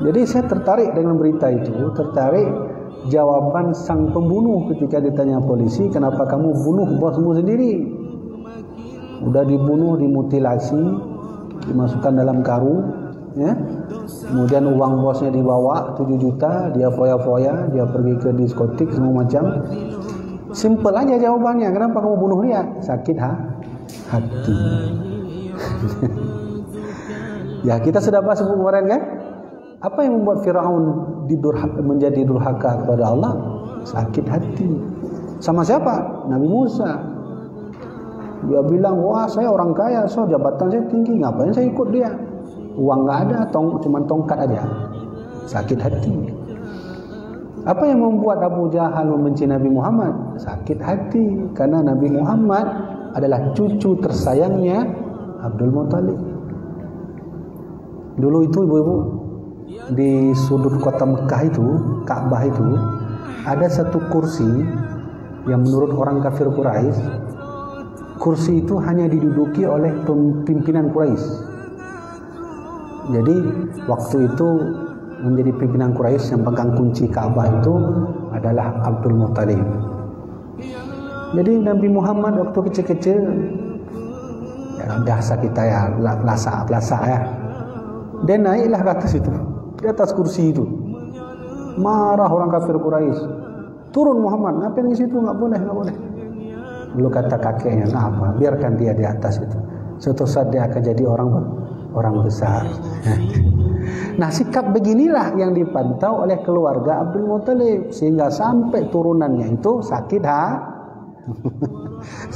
Jadi saya tertarik dengan berita itu, tertarik jawaban sang pembunuh ketika ditanya polisi, kenapa kamu bunuh bosmu sendiri? Udah dibunuh, dimutilasi, dimasukkan dalam karung, ya. Kemudian uang bosnya dibawa 7 juta, dia foya-foya, dia pergi ke diskotik semua macam. Simple aja jawabannya, kenapa kamu bunuh dia? Sakit hati. Ya, kita sudah bahas kemarin kan? Apa yang membuat Firaun menjadi durhaka kepada Allah? Sakit hati. Sama siapa? Nabi Musa. Dia bilang, wah saya orang kaya, so jabatan saya tinggi, ngapain saya ikut dia? Uang nggak ada, cuma tongkat aja. Sakit hati. Apa yang membuat Abu Jahal membenci Nabi Muhammad? Sakit hati, karena Nabi Muhammad adalah cucu tersayangnya Abdul Muthalib. Dulu itu ibu-ibu, di sudut kota Mekah itu, Ka'bah itu, ada satu kursi yang menurut orang kafir Quraisy, kursi itu hanya diduduki oleh pimpinan Quraisy. Jadi waktu itu menjadi pimpinan Quraisy yang pegang kunci Ka'bah itu adalah Abdul Muthalib. Jadi Nabi Muhammad waktu kecil-kecil, ya biasa kita ya, lasa ya, dia naiklah ke atas itu, di atas kursi itu. Marah orang kafir Quraisy, turun Muhammad, ngapain di situ? Nggak boleh. Lalu kata kakeknya, apa? Biarkan dia di atas itu. Suatu saat dia akan jadi orang besar. Nah, sikap beginilah yang dipantau oleh keluarga Abdul Muthalib, sehingga sampai turunannya itu sakit hati.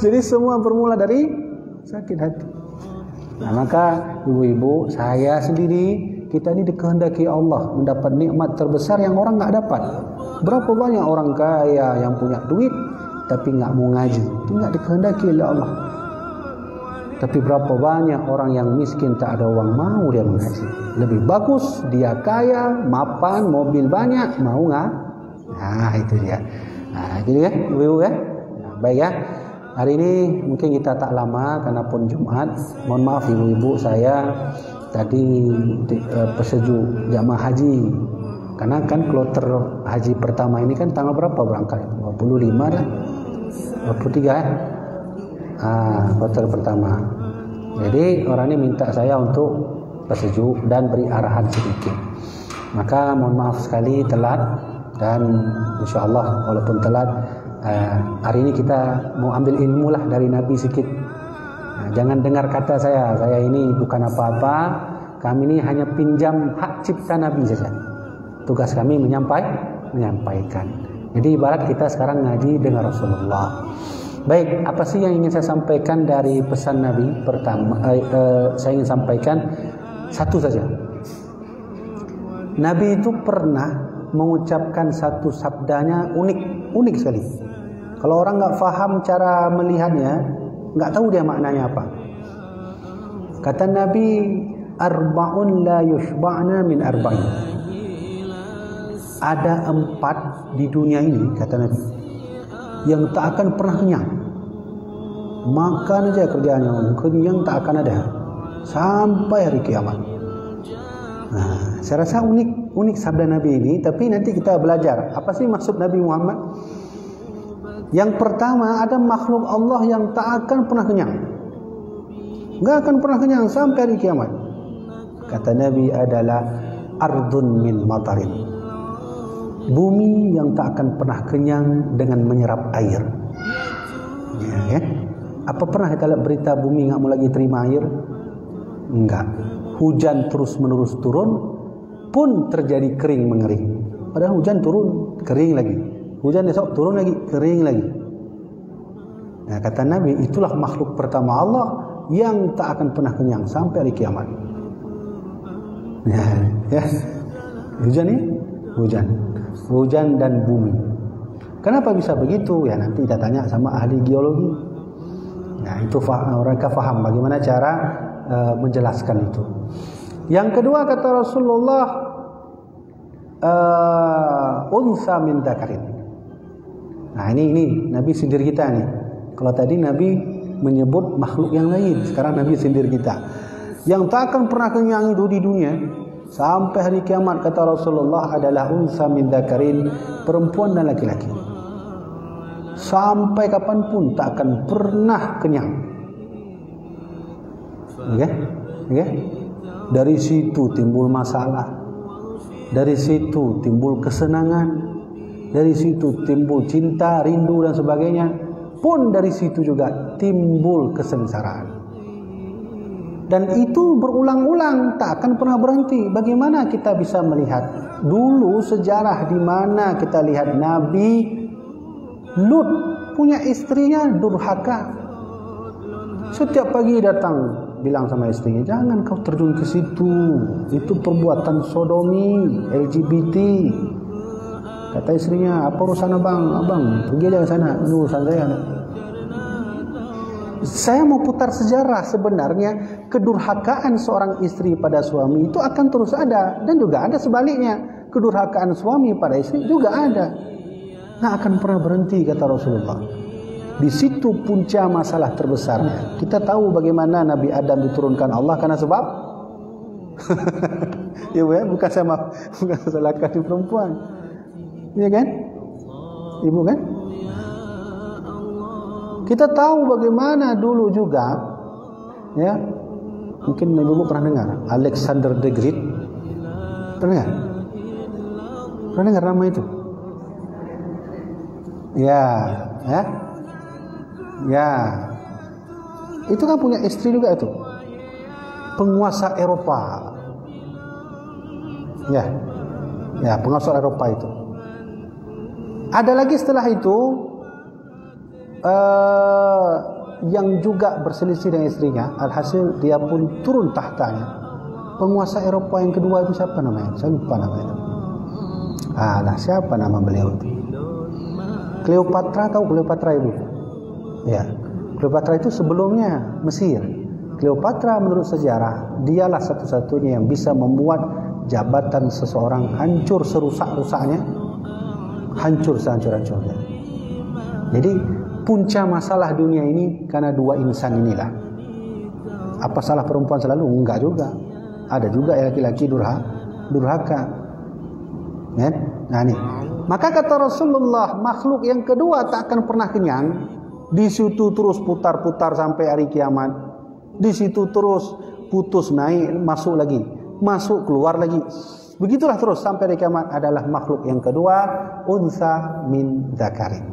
Jadi semua bermula dari sakit hati. Nah, maka ibu-ibu, saya sendiri, kita ini dikehendaki Allah mendapat nikmat terbesar yang orang nggak dapat. Berapa banyak orang kaya yang punya duit tapi nggak mau ngaji, itu nggak dikehendaki oleh Allah. Tapi berapa banyak orang yang miskin tak ada uang mau dia mengaji. Lebih bagus dia kaya, mapan, mobil banyak, mau nggak? Nah itu dia. Nah gitu ya, ibu-ibu ya. Nah, baik ya. Hari ini mungkin kita tak lama karena pun Jumat. Mohon maaf ibu-ibu, saya tadi pesejuk jamaah haji. Karena kan kloter haji pertama ini kan tanggal berapa berangkat? 25 dah. 23 ya. Kloter pertama. Jadi orang ini minta saya untuk pesejuk dan beri arahan sedikit. Maka mohon maaf sekali telat, dan insyaallah walaupun telat, hari ini kita mau ambil ilmu lah dari Nabi sedikit. Jangan dengar kata saya ini bukan apa-apa, kami ini hanya pinjam hak cipta Nabi saja. Tugas kami menyampaikan. Jadi ibarat kita sekarang ngaji dengan Rasulullah. Baik, apa sih yang ingin saya sampaikan dari pesan Nabi? Pertama, saya ingin sampaikan satu saja. Nabi itu pernah mengucapkan satu sabdanya unik sekali. Kalau orang nggak paham cara melihatnya, nggak tahu dia maknanya apa. Kata Nabi, arba'un la yushba'na min arba'in. Ada 4 di dunia ini, kata Nabi, yang tak akan pernah kenyang. Makan aja kerjaannya, kenyang tak akan ada sampai hari kiamat. Nah, saya rasa unik sabda Nabi ini, tapi nanti kita belajar apa sih maksud Nabi Muhammad. Yang pertama, ada makhluk Allah yang tak akan pernah kenyang, nggak akan pernah kenyang sampai hari kiamat. Kata Nabi adalah ardun min matarin, bumi yang tak akan pernah kenyang dengan menyerap air. Ya. Apa pernah kita lihat berita bumi nggak mau lagi terima air? Enggak. Hujan terus menerus turun, pun terjadi kering mengering. Padahal hujan turun, kering lagi. Hujan esok turun lagi, kering lagi. Nah, kata Nabi, itulah makhluk pertama Allah yang tak akan pernah kenyang sampai hari kiamat. Ya. Hujan ini? Hujan dan bumi. Kenapa bisa begitu? Ya nanti kita tanya sama ahli geologi. Nah itu mereka faham bagaimana cara menjelaskan itu. Yang kedua kata Rasulullah, unsa min dzakarin. Nah ini Nabi sindir kita nih. Kalau tadi Nabi menyebut makhluk yang lain, sekarang Nabi sindir kita. Yang tak akan pernah kenyang itu di dunia sampai hari kiamat, kata Rasulullah, adalah unsa min dzakarin, perempuan dan laki-laki. Sampai kapanpun tak akan pernah kenyang. Okay? Dari situ timbul masalah, dari situ timbul kesenangan, dari situ timbul cinta, rindu dan sebagainya. Pun dari situ juga timbul kesengsaraan. Dan itu berulang-ulang, tak akan pernah berhenti. Bagaimana kita bisa melihat dulu sejarah di mana kita lihat Nabi Lut punya istrinya durhaka. Setiap pagi datang bilang sama istrinya, jangan kau terjun ke situ, itu perbuatan sodomi, LGBT. Kata istrinya, apa urusan abang, pergi aja ke sana, ini urusan saya. Saya mau putar sejarah, sebenarnya kedurhakaan seorang istri pada suami itu akan terus ada, dan juga ada sebaliknya, kedurhakaan suami pada istri juga ada. Nggak akan pernah berhenti, kata Rasulullah. Di situ punca masalah terbesarnya. Kita tahu bagaimana Nabi Adam diturunkan Allah karena sebab ya, bukan salahkan di perempuan, ya kan, ibu kan? Kita tahu bagaimana dulu juga, ya, mungkin ibu pernah dengar Alexander the Great, pernah dengar nama itu? Ya, itu kan punya istri juga itu, penguasa Eropa, ya, penguasa Eropa itu. Ada lagi setelah itu yang juga berselisih dengan istrinya, alhasil dia pun turun tahtanya. Penguasa Eropa yang kedua itu siapa namanya? Saya lupa namanya. Siapa nama beliau itu? Cleopatra, tahu Cleopatra ibu? Ya, Cleopatra itu sebelumnya Mesir. Cleopatra menurut sejarah dialah satu-satunya yang bisa membuat jabatan seseorang hancur serusak-rusaknya, hancur sehancur-hancurnya. Jadi punca masalah dunia ini karena dua insan inilah. Apa salah perempuan selalu? Enggak juga. Ada juga laki-laki durhaka. Ya? Nah ini. Maka kata Rasulullah, makhluk yang kedua tak akan pernah kenyang. Di situ terus putar-putar sampai hari kiamat. Di situ terus putus naik, masuk lagi, masuk keluar lagi. Begitulah terus sampai hari kiamat adalah makhluk yang kedua, unsa min dzakarin.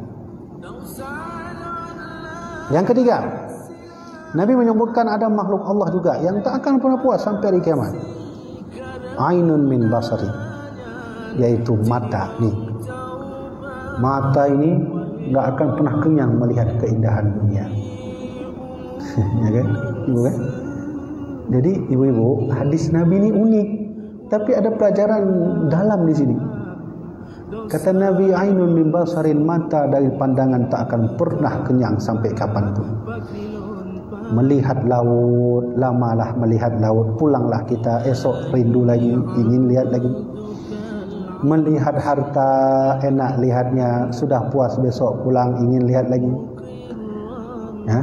Yang ketiga, Nabi menyebutkan ada makhluk Allah juga yang tak akan pernah puas sampai hari kiamat. Ainun min basari, yaitu mata nih. Mata ini nggak akan pernah kenyang melihat keindahan dunia. Ya kan? Ibu kan? Jadi ibu-ibu, hadis Nabi ini unik, tapi ada pelajaran dalam di sini. Kata Nabi, ainun min basarin, mata dari pandangan tak akan pernah kenyang sampai kapanpun. Melihat laut, lamalah melihat laut, pulanglah kita esok rindu lagi, ingin lihat lagi. Melihat harta, enak lihatnya, sudah puas besok pulang ingin lihat lagi. Ya?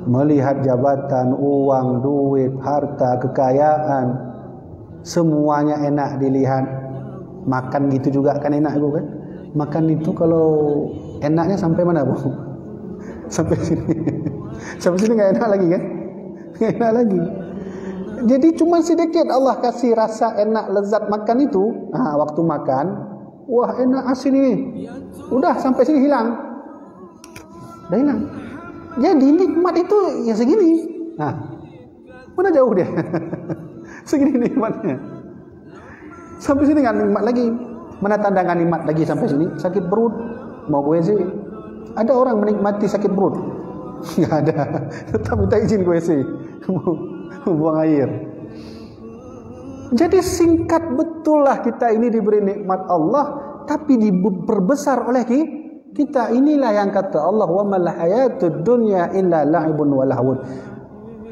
Melihat jabatan, uang, duit, harta, kekayaan, semuanya enak dilihat. Makan gitu juga kan enak ibu kan? Makan itu kalau enaknya sampai mana bu? Sampai sini. Sampai sini nggak enak lagi kan? Nggak enak lagi. Jadi cuma sedikit Allah kasih rasa enak lezat makan itu. Waktu makan, wah enak asin ini. Udah sampai sini hilang. Udah hilang. Jadi nikmat itu ya segini. Mana jauh dia? Segini nikmatnya. Sampai sini nggak nikmat lagi. Mana tanda nggak nikmat lagi sampai sini? Sakit perut, mau WC. Ada orang menikmati sakit perut? Nggak ada. Tetap minta izin ke WC, buang air. Jadi singkat betul lah kita ini diberi nikmat Allah, tapi diperbesar oleh kita. Inilah yang kata Allah, wa mal hayatud dunya illa la'ibun wa lahwun.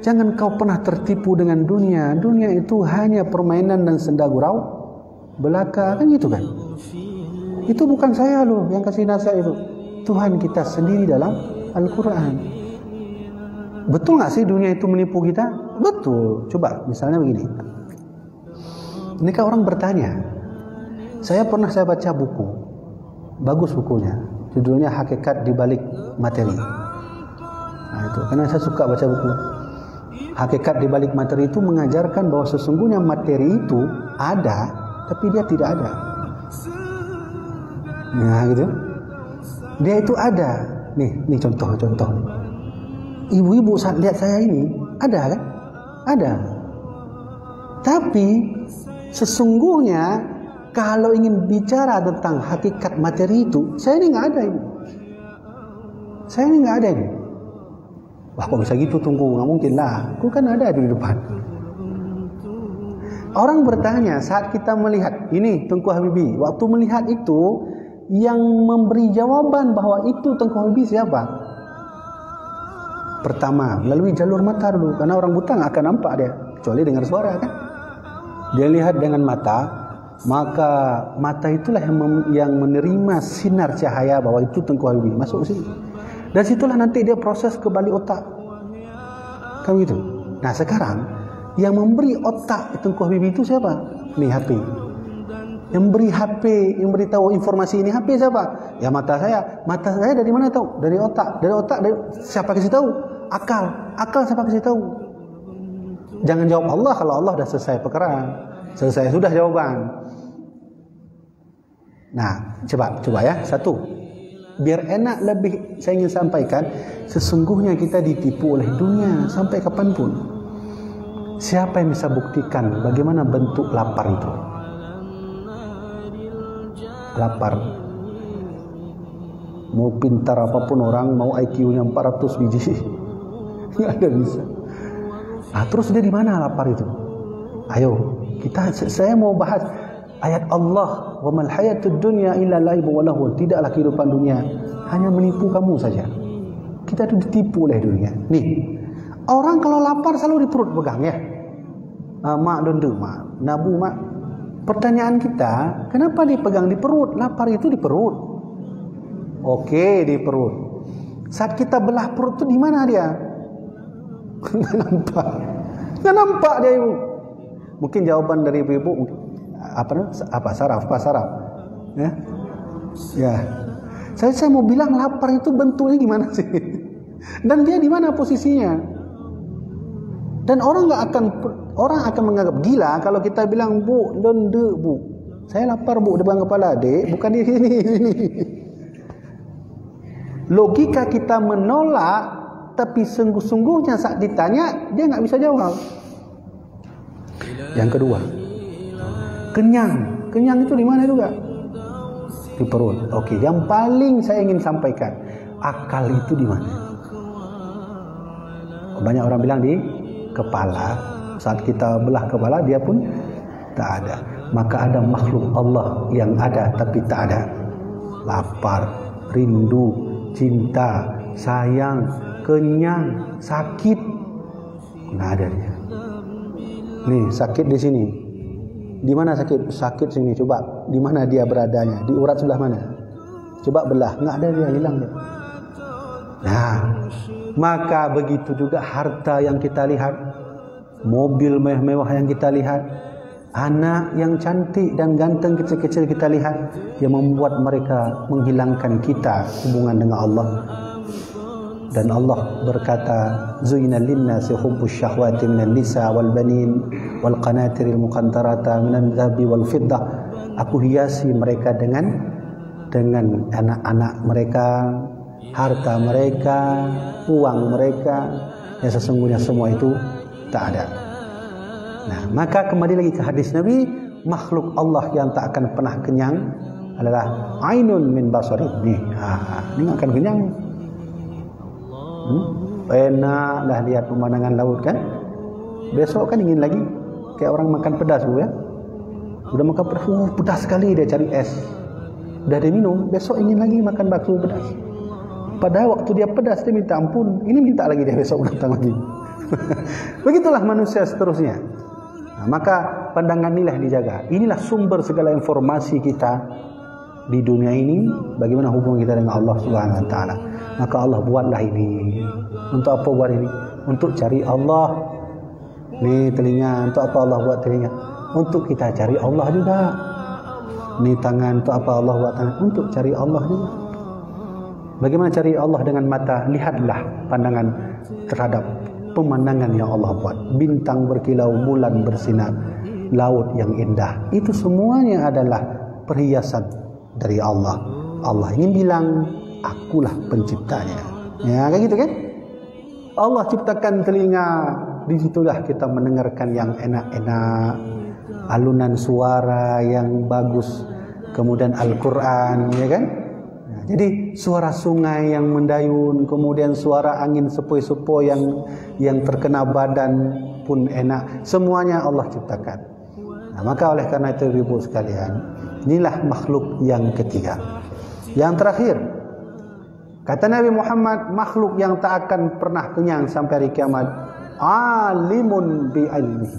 Jangan kau pernah tertipu dengan dunia. Dunia itu hanya permainan dan senda gurau belaka, kan gitu kan? Itu bukan saya loh yang kasih nasihat itu. Tuhan kita sendiri dalam Al-Quran. Betul nggak sih dunia itu menipu kita? Betul. Coba misalnya begini. Ini kan orang bertanya. Saya baca buku, bagus bukunya, judulnya Hakikat di Balik Materi. Nah itu, karena saya suka baca buku. Hakikat di Balik Materi itu mengajarkan bahwa sesungguhnya materi itu ada, tapi dia tidak ada. Nah gitu, dia itu ada. Nih contoh. Ibu-ibu saat lihat saya ini, ada kan? Ada. Tapi sesungguhnya kalau ingin bicara tentang hakikat materi itu, saya ini nggak ada ini. Wah kok bisa gitu, tunggu, nggak mungkin lah. Aku kan ada di depan. Orang bertanya saat kita melihat ini Tengku Habibie. Waktu melihat itu, yang memberi jawaban bahwa itu Tengku Habibie siapa? Pertama, melalui jalur mata dulu. Karena orang buta nggak akan nampak dia, kecuali dengar suara kan. Dia lihat dengan mata, maka mata itulah yang menerima sinar cahaya bahwa itu Tengku Habibie. Masuk sini. Dan situlah nanti dia proses ke balik otak. Kan gitu. Nah sekarang yang memberi otak Tengku Habibie itu siapa? Nih HP. Yang beri HP, yang beritahu informasi ini HP siapa? Ya mata saya. Mata saya dari mana tahu? Dari otak. Dari siapa kasih tahu? Akal siapa kasih tahu? Jangan jawab Allah kalau Allah dah selesai perkara. Selesai sudah jawaban. Nah, coba ya. Satu. Biar enak lebih saya ingin sampaikan, sesungguhnya kita ditipu oleh dunia sampai kapanpun. Siapa yang bisa buktikan bagaimana bentuk lapar itu? Lapar. Mau pintar apapun orang, mau IQ-nya 400 biji, nggak ada bisa. Nah, terus dia di mana lapar itu? Ayo, saya mau bahas ayat Allah, wa mal hayatud dunya illa laibu wa lahu. Tidaklah kehidupan dunia hanya menipu kamu saja. Kita itu ditipu oleh dunia. Nih, orang kalau lapar selalu di perut pegang ya. Mak donde mak, nabu mak. Pertanyaan kita, kenapa dipegang di perut? Lapar itu di perut. Oke, di perut. Saat kita belah perut itu di mana dia? Nggak nampak dia ibu. Mungkin jawaban dari ibu saraf ya. Saya mau bilang lapar itu bentuknya gimana sih, dan dia di mana posisinya. Dan orang akan menganggap gila kalau kita bilang, bu, saya lapar bu, depan kepala dek, bukan di sini. Logika kita menolak, tapi sungguh-sungguhnya saat ditanya dia nggak bisa jawab. Yang kedua, kenyang itu di mana juga? Di perut. Oke, yang paling saya ingin sampaikan, akal itu di mana? Banyak orang bilang di kepala. Saat kita belah kepala, dia pun tak ada. Maka ada makhluk Allah yang ada tapi tak ada. Lapar, rindu, cinta, sayang, kenyang, sakit, nggak ada dia. Nih sakit di sini. Di mana sakit? Sakit sini. Coba di mana dia beradanya? Di urat sebelah mana? Coba belah, nggak ada dia, hilang dia. Nah, maka begitu juga harta yang kita lihat, mobil mewah yang kita lihat, anak yang cantik dan ganteng kecil-kecil kita lihat, yang membuat mereka menghilangkan kita hubungan dengan Allah. Dan Allah berkata, "Zuyyina lin-nasi hubbus syahwati minan nisa wal banin wal qanatiril muqantarata minan dhahabi wal fiddah." Aku hiasi mereka dengan anak-anak mereka, harta mereka, uang mereka, yang sesungguhnya semua itu tak ada. Nah, maka kembali lagi ke hadis Nabi, makhluk Allah yang tak akan pernah kenyang adalah ainun min basari. Ini akan kenyang. Enaklah lihat pemandangan laut kan. Besok kan ingin lagi. Kayak orang makan pedas ya. Udah makan pedas, pedas sekali, dia cari es. Udah dia minum, besok ingin lagi makan bakso pedas. Padahal waktu dia pedas dia minta ampun, ini minta lagi dia besok datang lagi. Begitulah manusia seterusnya. Nah, maka pandangan inilah dijaga. Inilah sumber segala informasi kita di dunia ini, bagaimana hubungan kita dengan Allah Subhanahu wa taala. Maka Allah buatlah ini. Untuk apa buat ini? Untuk cari Allah. Nih telinga, untuk apa Allah buat telinga? untuk kita cari Allah juga. Ni tangan tu apa Allah buat tangan? Untuk cari Allah juga. Bagaimana cari Allah dengan mata? Lihatlah pandangan terhadap pemandangan yang Allah buat. Bintang berkilau, bulan bersinar, laut yang indah. Itu semuanya adalah perhiasan dari Allah. Allah ingin bilang, akulah penciptanya. Ya, kayak gitu kan? Allah ciptakan telinga, di situlah kita mendengarkan yang enak-enak, alunan suara yang bagus, kemudian Al-Quran, ya kan? Nah, jadi suara sungai yang mendayun, kemudian suara angin sepoi-sepoi yang terkena badan pun enak. Semuanya Allah ciptakan. Nah, maka oleh karena itu ibu sekalian, inilah makhluk yang ketiga. Yang terakhir, kata Nabi Muhammad, makhluk yang tak akan pernah kenyang sampai hari kiamat, alimun bi ilmi.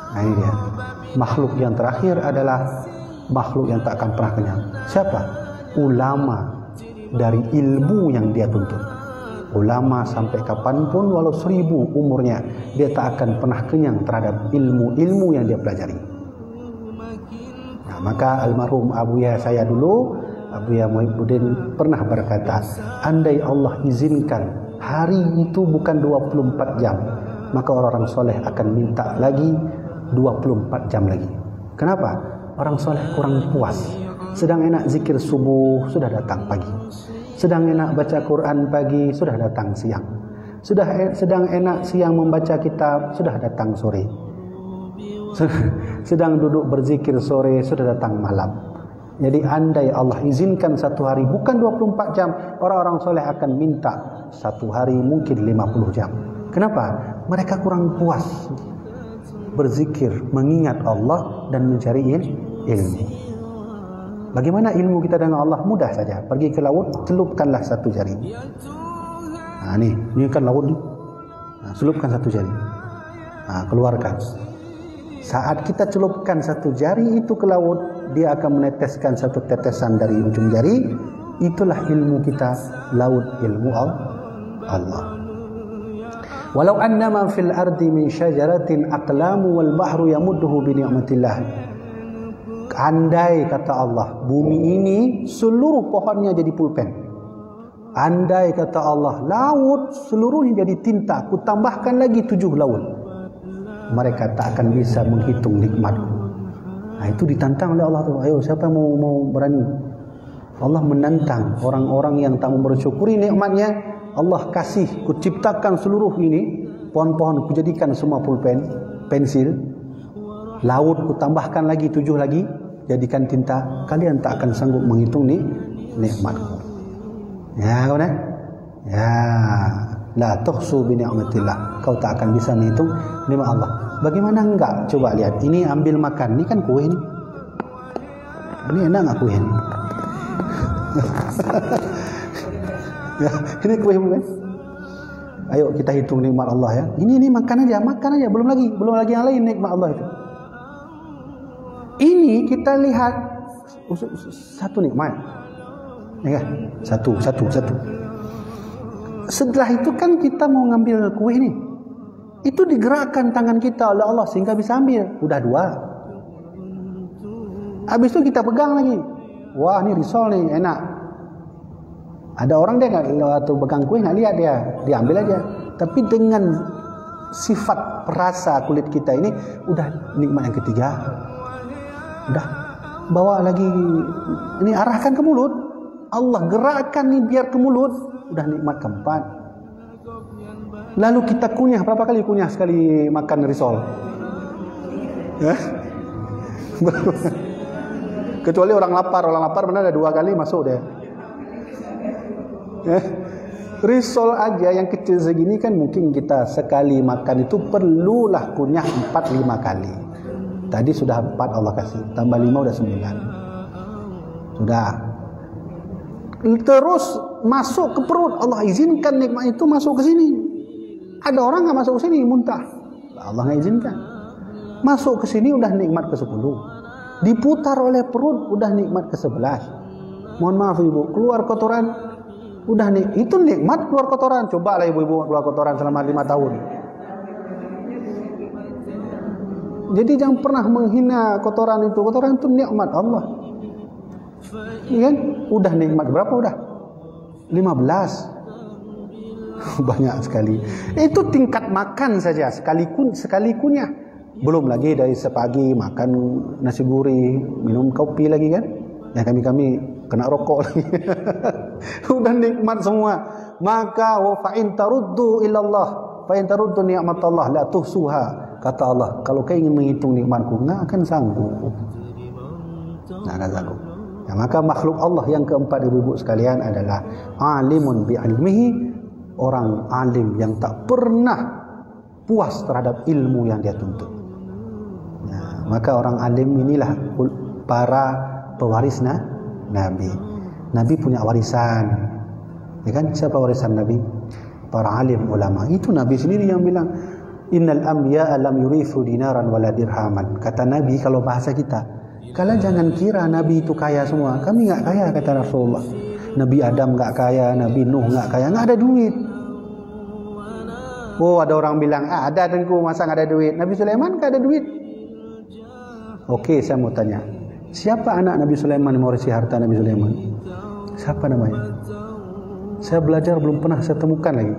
Nah, ini dia. Makhluk yang terakhir adalah makhluk yang tak akan pernah kenyang. Siapa? Ulama dari ilmu yang dia tuntut. Ulama sampai kapanpun, walau 1000 umurnya, dia tak akan pernah kenyang terhadap ilmu-ilmu yang dia pelajari. Nah, maka almarhum Abuya saya dulu, Abuya Muhibbuddin, pernah berkata, andai Allah izinkan hari itu bukan 24 jam, maka orang-orang soleh akan minta lagi 24 jam lagi. Kenapa? Orang soleh kurang puas. Sedang enak zikir subuh, sudah datang pagi. Sedang enak baca Quran pagi, sudah datang siang. Sedang enak siang membaca kitab, sudah datang sore. Sedang duduk berzikir sore, sudah datang malam. Jadi andai Allah izinkan satu hari bukan 24 jam, orang-orang soleh akan minta satu hari mungkin 50 jam. Kenapa? Mereka kurang puas berzikir, mengingat Allah dan mencari ilmu. Bagaimana ilmu kita dengan Allah? Mudah saja. Pergi ke laut, celupkanlah satu jari. Nah, ini kan laut ni. Nah, celupkan satu jari. Nah, keluarkan. Saat kita celupkan satu jari itu ke laut, dia akan meneteskan satu tetesan dari ujung jari. Itulah ilmu kita, laut ilmu Allah. Walau annama fil ardi min syajaratin aqlamu wal bahru yamudduhu bi ni'matillah. Andai, kata Allah, bumi ini seluruh pohonnya jadi pulpen. Andai, kata Allah, laut seluruhnya jadi tinta, ku tambahkan lagi 7 laut, mereka tak akan bisa menghitung nikmatku. Nah, itu ditantang oleh Allah tu. Ayo, siapa mau berani? Allah menantang orang-orang yang tak bersyukuri nikmatnya. Allah kasih, ku ciptakan seluruh ini, pohon-pohon ku jadikan semua pulpen, pensil, laut ku tambahkan lagi 7 lagi, jadikan tinta. Kalian tak akan sanggup menghitung nikmatku. Ya, kawan, ya, la tuhsu bi ni'matillah. Kau tak akan bisa menghitung nikmat Allah. Bagaimana enggak? Coba lihat. Ini ambil makan. Ini kan kue ini. Ini enak enggak kue ini? Ya, ini kue bukan? Ayo kita hitung nikmat Allah ya. Ini makan aja, belum lagi yang lain nikmat Allah itu. Ini kita lihat satu nikmat. Ya kan? Satu. Setelah itu kan kita mau ngambil kue ini. Itu digerakkan tangan kita oleh Allah sehingga bisa ambil. Udah 2. Habis itu kita pegang lagi. Wah, ini risol nih, enak. Ada orang dia waktu pegang kue nggak lihat dia ambil aja. Tapi dengan sifat perasa kulit kita ini, udah nikmat yang ketiga. Udah bawa lagi, ini arahkan ke mulut. Allah gerakkan nih biar ke mulut. Udah nikmat keempat. Lalu kita kunyah, berapa kali kunyah sekali makan risol? Ya? Kecuali orang lapar mana ada 2 kali masuk deh. Ya? Risol aja yang kecil segini kan mungkin kita sekali makan itu perlulah kunyah 4-5 kali. Tadi sudah 4 Allah kasih, tambah 5 udah 9. Sudah. Terus masuk ke perut, Allah izinkan nikmat itu masuk ke sini. Ada orang nggak masuk ke sini muntah, Allah nggak izinkan. Masuk ke sini udah nikmat ke 10. Diputar oleh perut udah nikmat ke 11. Mohon maaf ibu, keluar kotoran udah itu nikmat keluar kotoran. Coba lah ibu-ibu keluar kotoran selama 5 tahun. Jadi jangan pernah menghina kotoran itu. Kotoran itu nikmat Allah. Ya kan? Udah nikmat berapa udah? 15. Banyak sekali. Itu tingkat makan saja sekalikunnya. Belum lagi dari sepagi makan nasi gurih, minum kopi lagi kan? Ya kami kena rokok lagi. Udah nikmat semua. Maka wa fa in taruddu ila Allah, fa in taruddu ni'matallah la tuhsuha. Kata Allah, kalau kau ingin menghitung nikmatku, enggak akan sanggup. Enggak akan sanggup. Ya, maka makhluk Allah yang keempat ibu-ibu sekalian adalah alimun bi ilmihi, orang alim yang tak pernah puas terhadap ilmu yang dia tuntut. Ya, maka orang alim inilah para pewaris Nabi. Nabi punya warisan. Ya kan? Siapa warisan Nabi? Para alim ulama. Itu Nabi sendiri yang bilang, innal anbiya lam yurithu dinaran wala dirhaman. Kata Nabi, kalau bahasa kita, kalian jangan kira Nabi itu kaya semua. Kami enggak kaya, kata Rasulullah. Nabi Adam enggak kaya, Nabi Nuh enggak kaya, enggak ada duit. Oh, ada orang bilang, ada tengku, masa enggak ada duit? Nabi Sulaiman enggak ada duit. Oke, saya mau tanya, siapa anak Nabi Sulaiman yang mewarisi harta Nabi Sulaiman? Siapa namanya? Saya belajar belum pernah saya temukan lagi.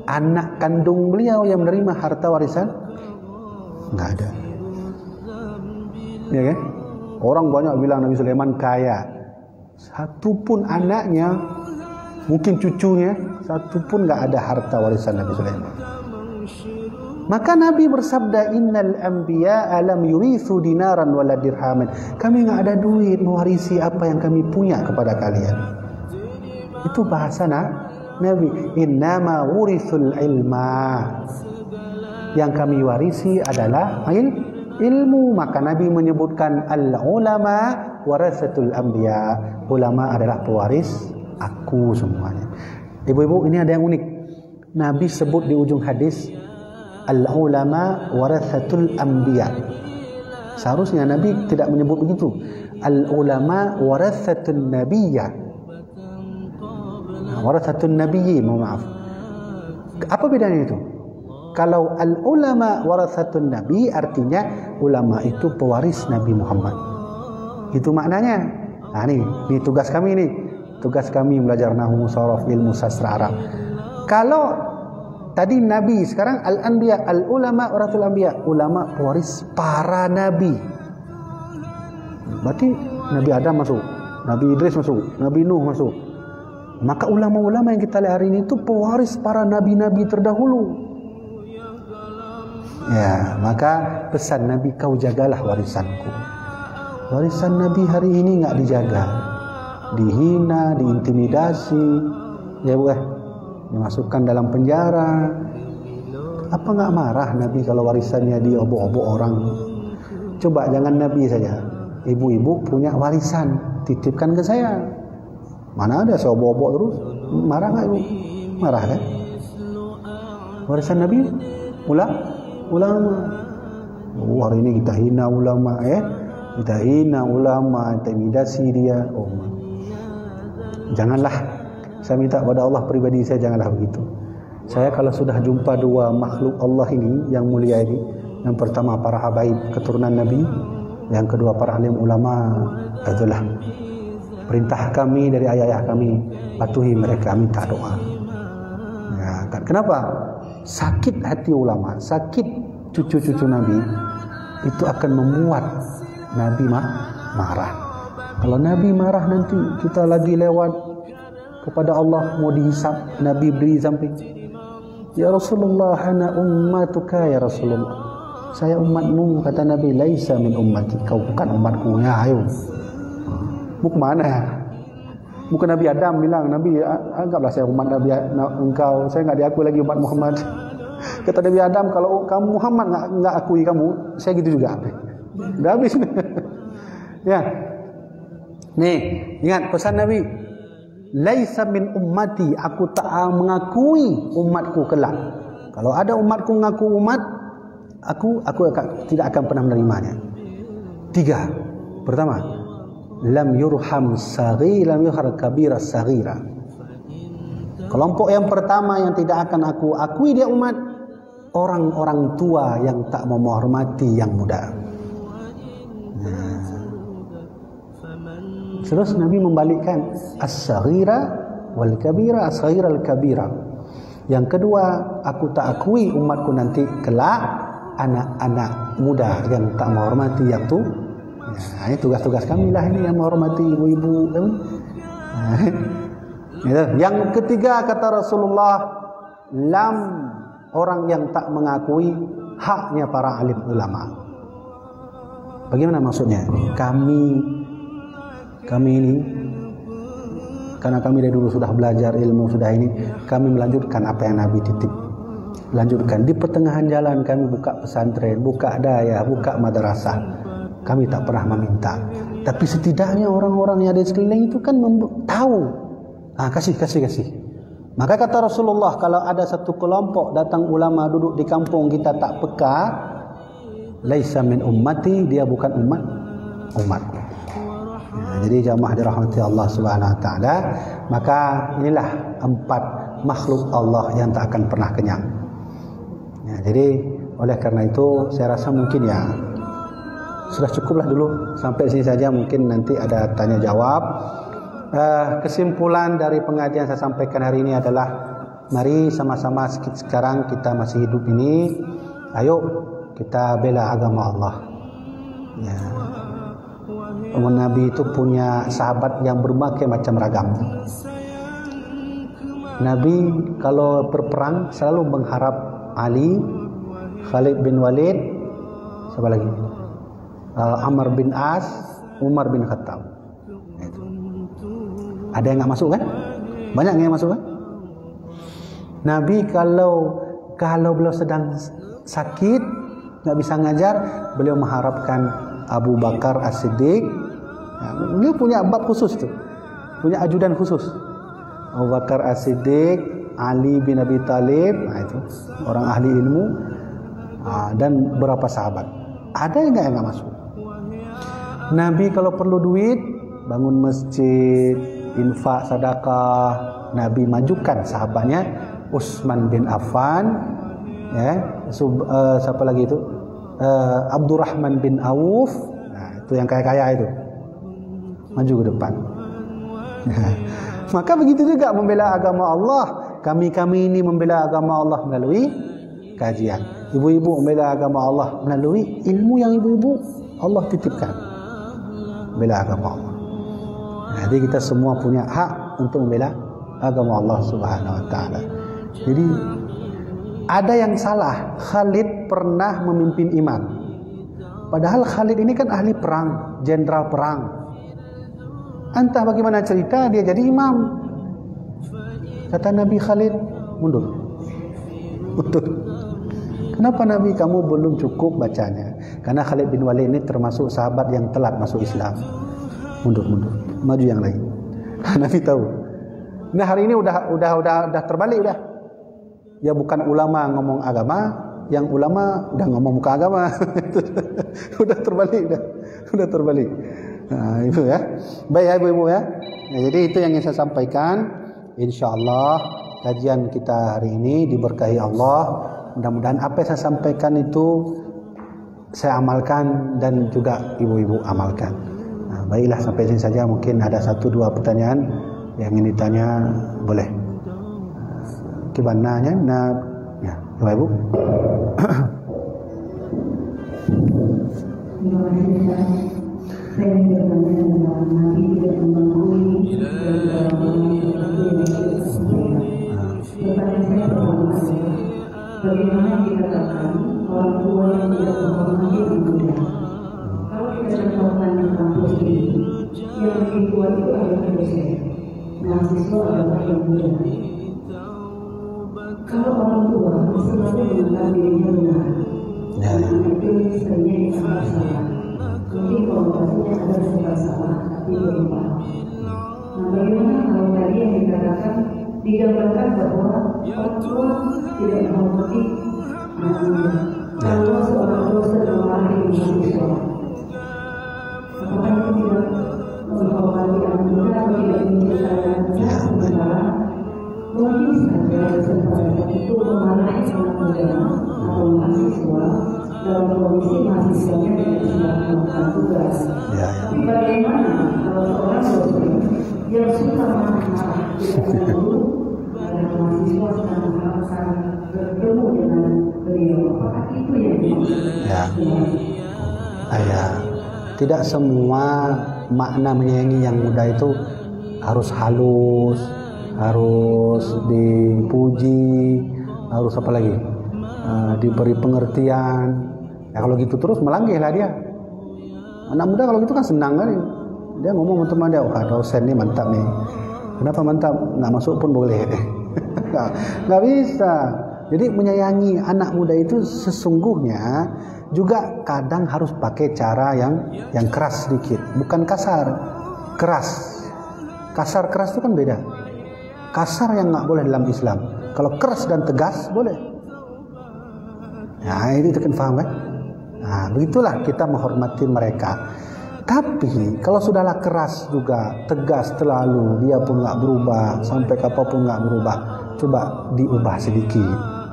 Anak kandung beliau yang menerima harta warisan? Enggak ada. Ya kan? Orang banyak bilang Nabi Sulaiman kaya. Satu pun anaknya, mungkin cucunya, satu pun enggak ada harta warisan Nabi Sulaiman. Maka Nabi bersabda, innal anbiya lam yurithu dinaran wala dirhaman. Kami enggak ada duit mewarisi apa yang kami punya kepada kalian. Itu bahasa Nabi. Innama wurithul ilma. Yang kami warisi adalah ilmu. Maka Nabi menyebutkan al-ulama warasatul anbiya. Ulama adalah pewaris aku semuanya. Ibu-ibu, ini ada yang unik. Nabi sebut di ujung hadis al-ulama warasatul anbiya. Seharusnya Nabi tidak menyebut begitu. Al-ulama warasatul nabiyya. Warathatun nabiyyin, maaf. Apa bedanya itu? Kalau al-ulama warathatun nabi, artinya ulama itu pewaris Nabi Muhammad. Itu maknanya. Nah, ini tugas kami nih. Tugas kami belajar nahwu, sharaf, ilmu sastra Arab. Kalau tadi nabi, sekarang al-anbiya, al-ulama warathul anbiya, ulama pewaris para nabi. Berarti Nabi Adam masuk, Nabi Idris masuk, Nabi Nuh masuk. Maka ulama-ulama yang kita lihat hari ini itu pewaris para nabi-nabi terdahulu. Ya, maka pesan Nabi, kau jagalah warisanku. Warisan Nabi hari ini enggak dijaga. Dihina, diintimidasi, ya bukan? Dimasukkan dalam penjara. Apa enggak marah Nabi kalau warisannya diobok-obok orang? Coba jangan Nabi saja. Ibu-ibu punya warisan, titipkan ke saya. Mana ada saya obok-obok terus? Marah enggak ibu? Marah kan? Warisan Nabi? Ulama. Oh, hari ini kita hina ulama, kita hina ulama, intimidasi dia. Oh, janganlah. Saya minta kepada Allah pribadi saya, janganlah begitu. Saya kalau sudah jumpa dua makhluk Allah ini yang mulia ini, yang pertama para habaib keturunan Nabi, yang kedua para alim ulama, itulah perintah kami dari ayah-ayah kami, patuhi mereka, minta doa. Ya, kan? Kenapa? Sakit hati ulama, sakit cucu-cucu Nabi, itu akan membuat Nabi marah. Kalau Nabi marah nanti kita lagi lewat kepada Allah mau dihisab, Nabi beri samping. Ya Rasulullah, ana ummatuka ya Rasulullah. Saya umatmu, kata Nabi, laisa min ummati, kau bukan umatku. Ya ayo. Mau kemana? Bukan Nabi Adam bilang, Nabi anggaplah saya umat Nabi engkau, saya enggak diakui lagi umat Muhammad. Kata Nabi Adam, kalau kamu Muhammad enggak akui kamu, saya gitu juga. Udah habis. Ya. Nih, ingat pesan Nabi. Laisa min ummati, aku tak mengakui umatku kelak. Kalau ada umatku mengaku umat, aku tidak akan pernah menerimanya. 3. Pertama, lam yurham saghir, lam yuhar kabira saghira. Kelompok yang pertama yang tidak akan aku akui dia umat, orang-orang tua yang tak menghormati yang muda. Terus Nabi membalikkan as-saghira wal kabira, as-saghira al kabira. Yang kedua, aku tak akui umatku nanti kelak anak-anak muda yang tak menghormati yang tu. Ini tugas-tugas kami lah ini, yang menghormati ibu-ibu. Yang ketiga kata Rasulullah, lam, orang yang tak mengakui haknya para alim ulama. Bagaimana maksudnya? Kami ini, karena kami dari dulu sudah belajar ilmu, sudah ini, kami melanjutkan apa yang Nabi titip. Lanjutkan. Di pertengahan jalan kami buka pesantren, buka daya, buka madrasah. Kami tak pernah meminta. Tapi setidaknya orang-orang yang ada di sekeliling itu kan tahu. Kasih. Maka kata Rasulullah, kalau ada satu kelompok datang ulama duduk di kampung kita tak peka, laisa min ummati, dia bukan umatku. Jadi jamaah dirahmati Allah Subhanahu wa taala, maka inilah 4 makhluk Allah yang tak akan pernah kenyang. Jadi oleh karena itu saya rasa mungkin ya sudah cukuplah dulu sampai sini saja, mungkin nanti ada tanya jawab. Kesimpulan dari pengajian saya sampaikan hari ini adalah mari sama-sama sekarang kita masih hidup ini, ayo kita bela agama Allah. Ya. Nabi itu punya sahabat yang berbagai macam ragam. Nabi kalau berperang selalu mengharap Ali, Khalid bin Walid, siapa lagi? Amr bin As, Umar bin Khattab. Ada yang nggak masuk kan? Banyak yang masuk kan? Nabi kalau beliau sedang sakit, nggak bisa ngajar, beliau mengharapkan Abu Bakar As-Siddiq. Beliau punya bab khusus itu, punya ajudan khusus. Abu Bakar As-Siddiq, Ali bin Abi Thalib, itu orang ahli ilmu, dan beberapa sahabat. Ada yang nggak masuk? Nabi kalau perlu duit, bangun masjid, infak, sedekah, Nabi majukan sahabatnya Utsman bin Affan, siapa lagi itu? Abdurrahman bin Auf, itu yang kaya-kaya itu, maju ke depan. Maka begitu juga membela agama Allah. Kami ini membela agama Allah melalui kajian. Ibu-ibu membela agama Allah melalui ilmu yang ibu-ibu Allah titipkan. Bela agama Allah. Jadi kita semua punya hak untuk membela agama Allah Subhanahu wa taala. Jadi ada yang salah, Khalid pernah memimpin iman. Padahal Khalid ini kan ahli perang, jenderal perang. Entah bagaimana cerita dia jadi imam. Kata Nabi, Khalid, mundur. Kenapa Nabi kamu belum cukup bacanya? Karena Khalid bin Walid ini termasuk sahabat yang telat masuk Islam. Mundur. Maju yang lain. Nabi tahu. Nah hari ini udah terbalik udah. Ya bukan ulama ngomong agama, yang ulama udah ngomong muka agama. Udah terbalik. Nah, itu ya. Baik ya ibu-ibu ya. Nah, jadi itu yang ingin saya sampaikan. Insyaallah kajian kita hari ini diberkahi Allah. Mudah-mudahan apa yang saya sampaikan itu saya amalkan dan juga ibu-ibu amalkan. Nah, baiklah sampai sini saja. Mungkin ada 1-2 pertanyaan yang ingin ditanya, boleh. Kibananya, ya, ibu-ibu. Saya bertanya tentang Nabi tidak mengakui pertanyaan saya pertama adalah bagaimana dikatakan orang tua yang tidak menghormati ibu muda. Kalau kita contohkan di kampus ini, yang lebih tua itu adalah dosen, mahasiswa adalah yang muda. Kalau orang tua selalu menganggap dirinya benar, anak itu sebenarnya dianggap salah. Mungkin komunikasinya ada serba salah, tapi belum paham. Nah, bagaimana kalau tadi yang dikatakan digambarkan bahwa orang tua tidak menghormati anak muda. Kalau seorang dosen memarahi mahasiswa, apakah itu tidak menghormati anak muda atau tidak menunjukkan anak muda? Sementara mungkin saja dosen pada saat itu memarahi anak muda melakukan tugas. Ya. Tapi bagaimana kalau seorang dosen yang suka marah-marah ketika guru dan mahasiswa sedang mengharapkan bertemu dengan beliau, apakah itu yang Ya. Tidak semua makna menyayangi yang muda itu harus halus, harus dipuji, harus apa lagi, diberi pengertian. Ya kalau gitu terus melanggihlah dia. Anak muda kalau gitu kan senang kan, dia ngomong sama teman dia, wah dosen nih mantap nih. Kenapa mantap? Nggak masuk pun boleh. Nggak bisa. Jadi menyayangi anak muda itu sesungguhnya juga kadang harus pakai cara yang keras sedikit, bukan kasar, keras. Kasar keras itu kan beda. Kasar yang nggak boleh dalam Islam. Kalau keras dan tegas boleh. Nah itu kan paham kan? Nah begitulah kita menghormati mereka. Tapi kalau sudahlah keras juga, tegas terlalu, dia pun nggak berubah, sampai kapanpun nggak berubah, coba diubah sedikit.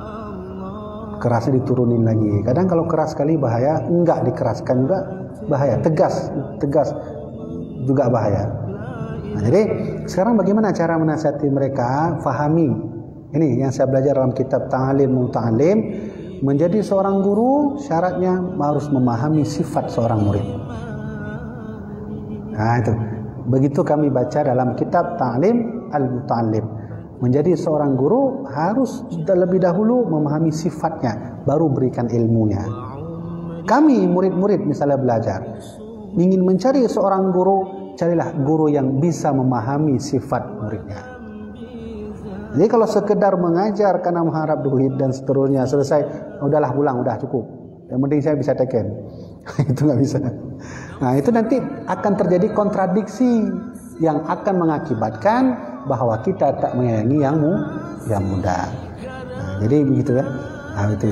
Kerasnya diturunin lagi. Kadang kalau keras sekali bahaya, enggak dikeraskan juga bahaya. Tegas juga bahaya. Nah, jadi sekarang bagaimana cara menasihati mereka? Fahami. Ini yang saya belajar dalam kitab Ta'lim Muta'allim. Menjadi seorang guru syaratnya harus memahami sifat seorang murid. Nah itu. Begitu kami baca dalam kitab Ta'lim Al-Muta'allim. Menjadi seorang guru harus terlebih dahulu memahami sifatnya, baru berikan ilmunya. Kami murid-murid misalnya belajar, ingin mencari seorang guru, carilah guru yang bisa memahami sifat muridnya. Jadi kalau sekedar mengajar karena mengharap duit dan seterusnya, selesai, udahlah pulang, udah cukup. Yang penting saya bisa teken. Itu nggak bisa. Nah itu nanti akan terjadi kontradiksi yang akan mengakibatkan bahwa kita tak menyayangi yang muda. Nah, jadi begitu ya. Nah itu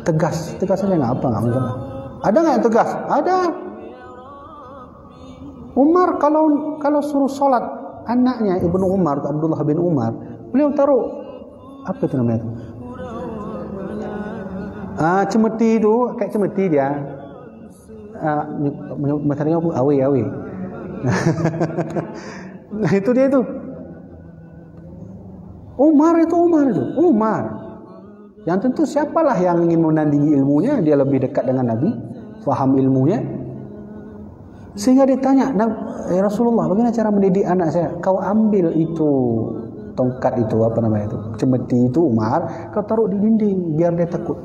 tegas saja nggak apa nggak masalah. Ada nggak yang tegas? Ada. Umar kalau suruh sholat anaknya Ibnu Umar, Abdullah bin Umar, beliau taruh apa itu namanya? Cemeti itu kayak cemeti dia. Maksudnya awi. Nah itu dia itu. Umar. Yang tentu siapalah yang ingin menandingi ilmunya, dia lebih dekat dengan Nabi, faham ilmunya. Sehingga ditanya, ya Rasulullah, bagaimana cara mendidik anak saya? Kau ambil itu tongkat itu, apa namanya itu, cemeti itu Umar, kau taruh di dinding biar dia takut.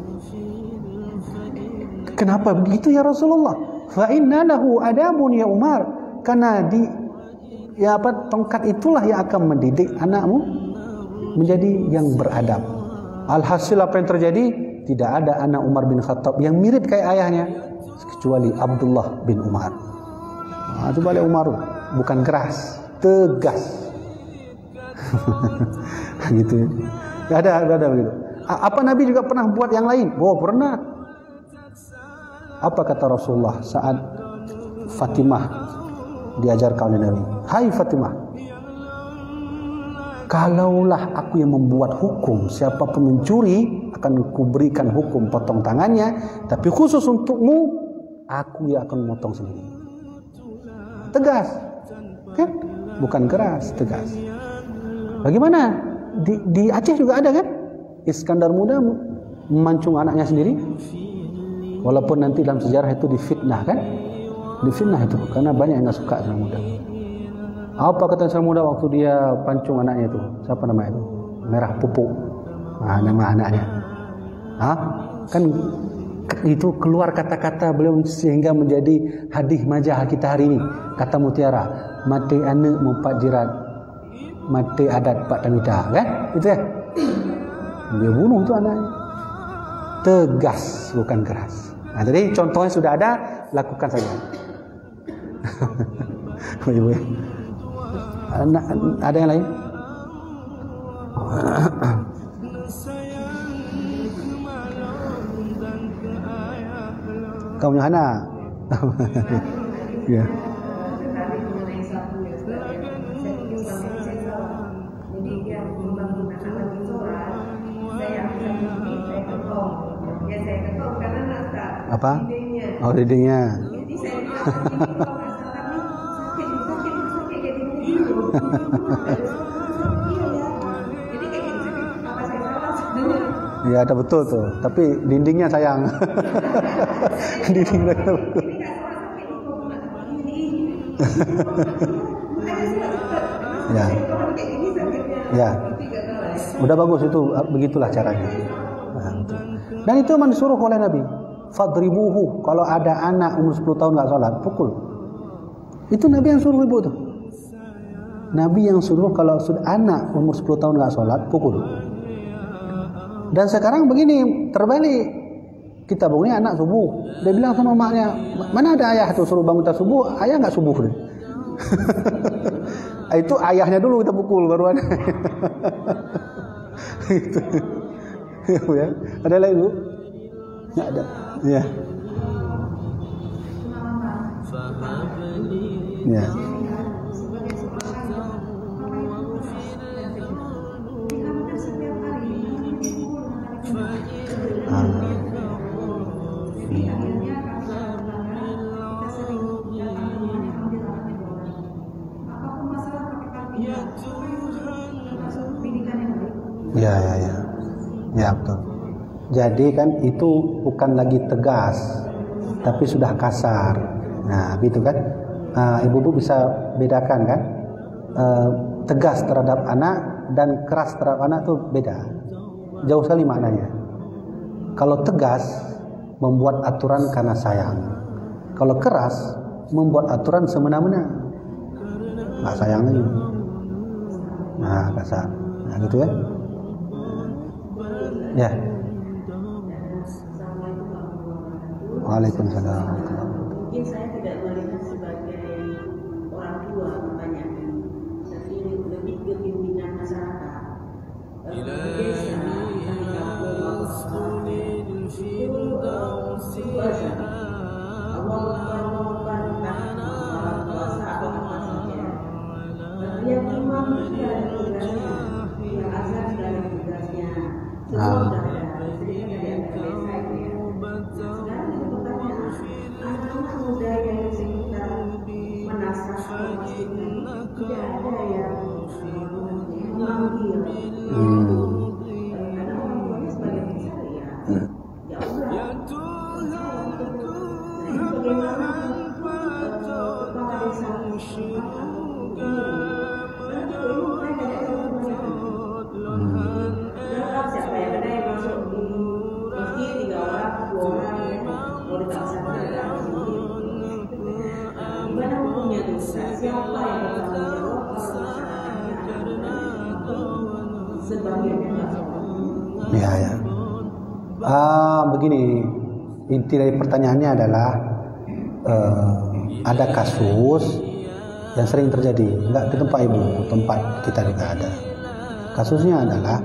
Kenapa begitu ya Rasulullah? Fa inna lahu adabun ya Umar. Karena tongkat itulah yang akan mendidik anakmu menjadi yang beradab. Alhasil apa yang terjadi? Tidak ada anak Umar bin Khattab yang mirip kayak ayahnya kecuali Abdullah bin Umar. Nah, itu balik Umar, bukan keras, tegas. Gitu. Gak ada begitu. Apa Nabi juga pernah buat yang lain? Oh, pernah. Apa kata Rasulullah saat Fatimah diajarkan oleh Nabi? Hai Fatimah, kalaulah aku yang membuat hukum, siapapun mencuri akan kuberikan hukum potong tangannya, tapi khusus untukmu aku yang akan memotong sendiri. Tegas, kan? Bukan keras, tegas. Bagaimana? Di Aceh juga ada kan? Iskandar Muda memancung anaknya sendiri. Walaupun nanti dalam sejarah itu difitnah kan? Difitnah itu karena banyak yang nggak suka sama muda. Apa kata sang muda waktu dia pancung anaknya itu? Siapa namanya itu? Merah Pupuk. Nah, nama anaknya. Kan itu keluar kata-kata beliau sehingga menjadi hadis majalah kita hari ini. Kata Mutiara, mati anak mumpat jirat, mati adat Pak Tamita, kan? Itu ya. Dia bunuh tu anaknya. Tegas bukan keras. Nah, jadi contohnya sudah ada, lakukan saja. Ibu ya. Ada yang lain? Kau punya anak? Ya. Apa? Oh, dindingnya. Ya, ada betul tuh. Tapi dindingnya sayang. Dindingnya betul. Ya. Ya. Udah bagus itu, begitulah caranya. Nah, dan itu memang disuruh oleh Nabi. Fadribuhu, kalau ada anak umur 10 tahun enggak salat, pukul. Itu Nabi yang suruh ibu tuh. Nabi yang suruh kalau sudah anak umur 10 tahun enggak salat, pukul. Dan sekarang begini, terbalik. Kita bangunnya anak subuh. Dia bilang sama maknya, mana ada ayah tuh suruh bangun tak subuh, ayah enggak subuh. Itu ayahnya dulu kita pukul baru ada. Gitu. Ya. Ada lagi Bu? Enggak ada. Ya. Ya. Ya betul. Jadi kan itu bukan lagi tegas, tapi sudah kasar. Nah, gitu kan? Ibu-ibu bisa bedakan kan? Tegas terhadap anak dan keras terhadap anak itu beda. Jauh sekali maknanya. Kalau tegas membuat aturan karena sayang. Kalau keras membuat aturan semena-mena. Nggak sayang lagi. Nah, kasar. Nah, gitu ya. Ya. Waalaikumsalam. Mungkin saya tidak melihat sebagai orang tua kebanyakan, tapi lebih ke pimpinan masyarakat. Di desa, di kampung, yang imam sudah ada tugasnya, yang azan sudah ada tugasnya. Semua sudah ada, sedikit dari desa itu ya. Sekarang itu pertanyaan, anak-anak muda yang sekitar menasah masjid ini tidak ada yang memanggil. Karena orang tuanya sebagai besar ya, ya udah. Nah, bagaimana kepala desa siapa yang ada yang masuk di masjid 3 orang, 2 orang ya, mau ditaksana gimana hukumnya tuh? Siapa yang bertanggung jawab kalau masyarakatnya sebagiannya nggak sholat? Ya. Begini, inti dari pertanyaannya adalah ada kasus yang sering terjadi, enggak di tempat ibu, tempat kita juga ada. Kasusnya adalah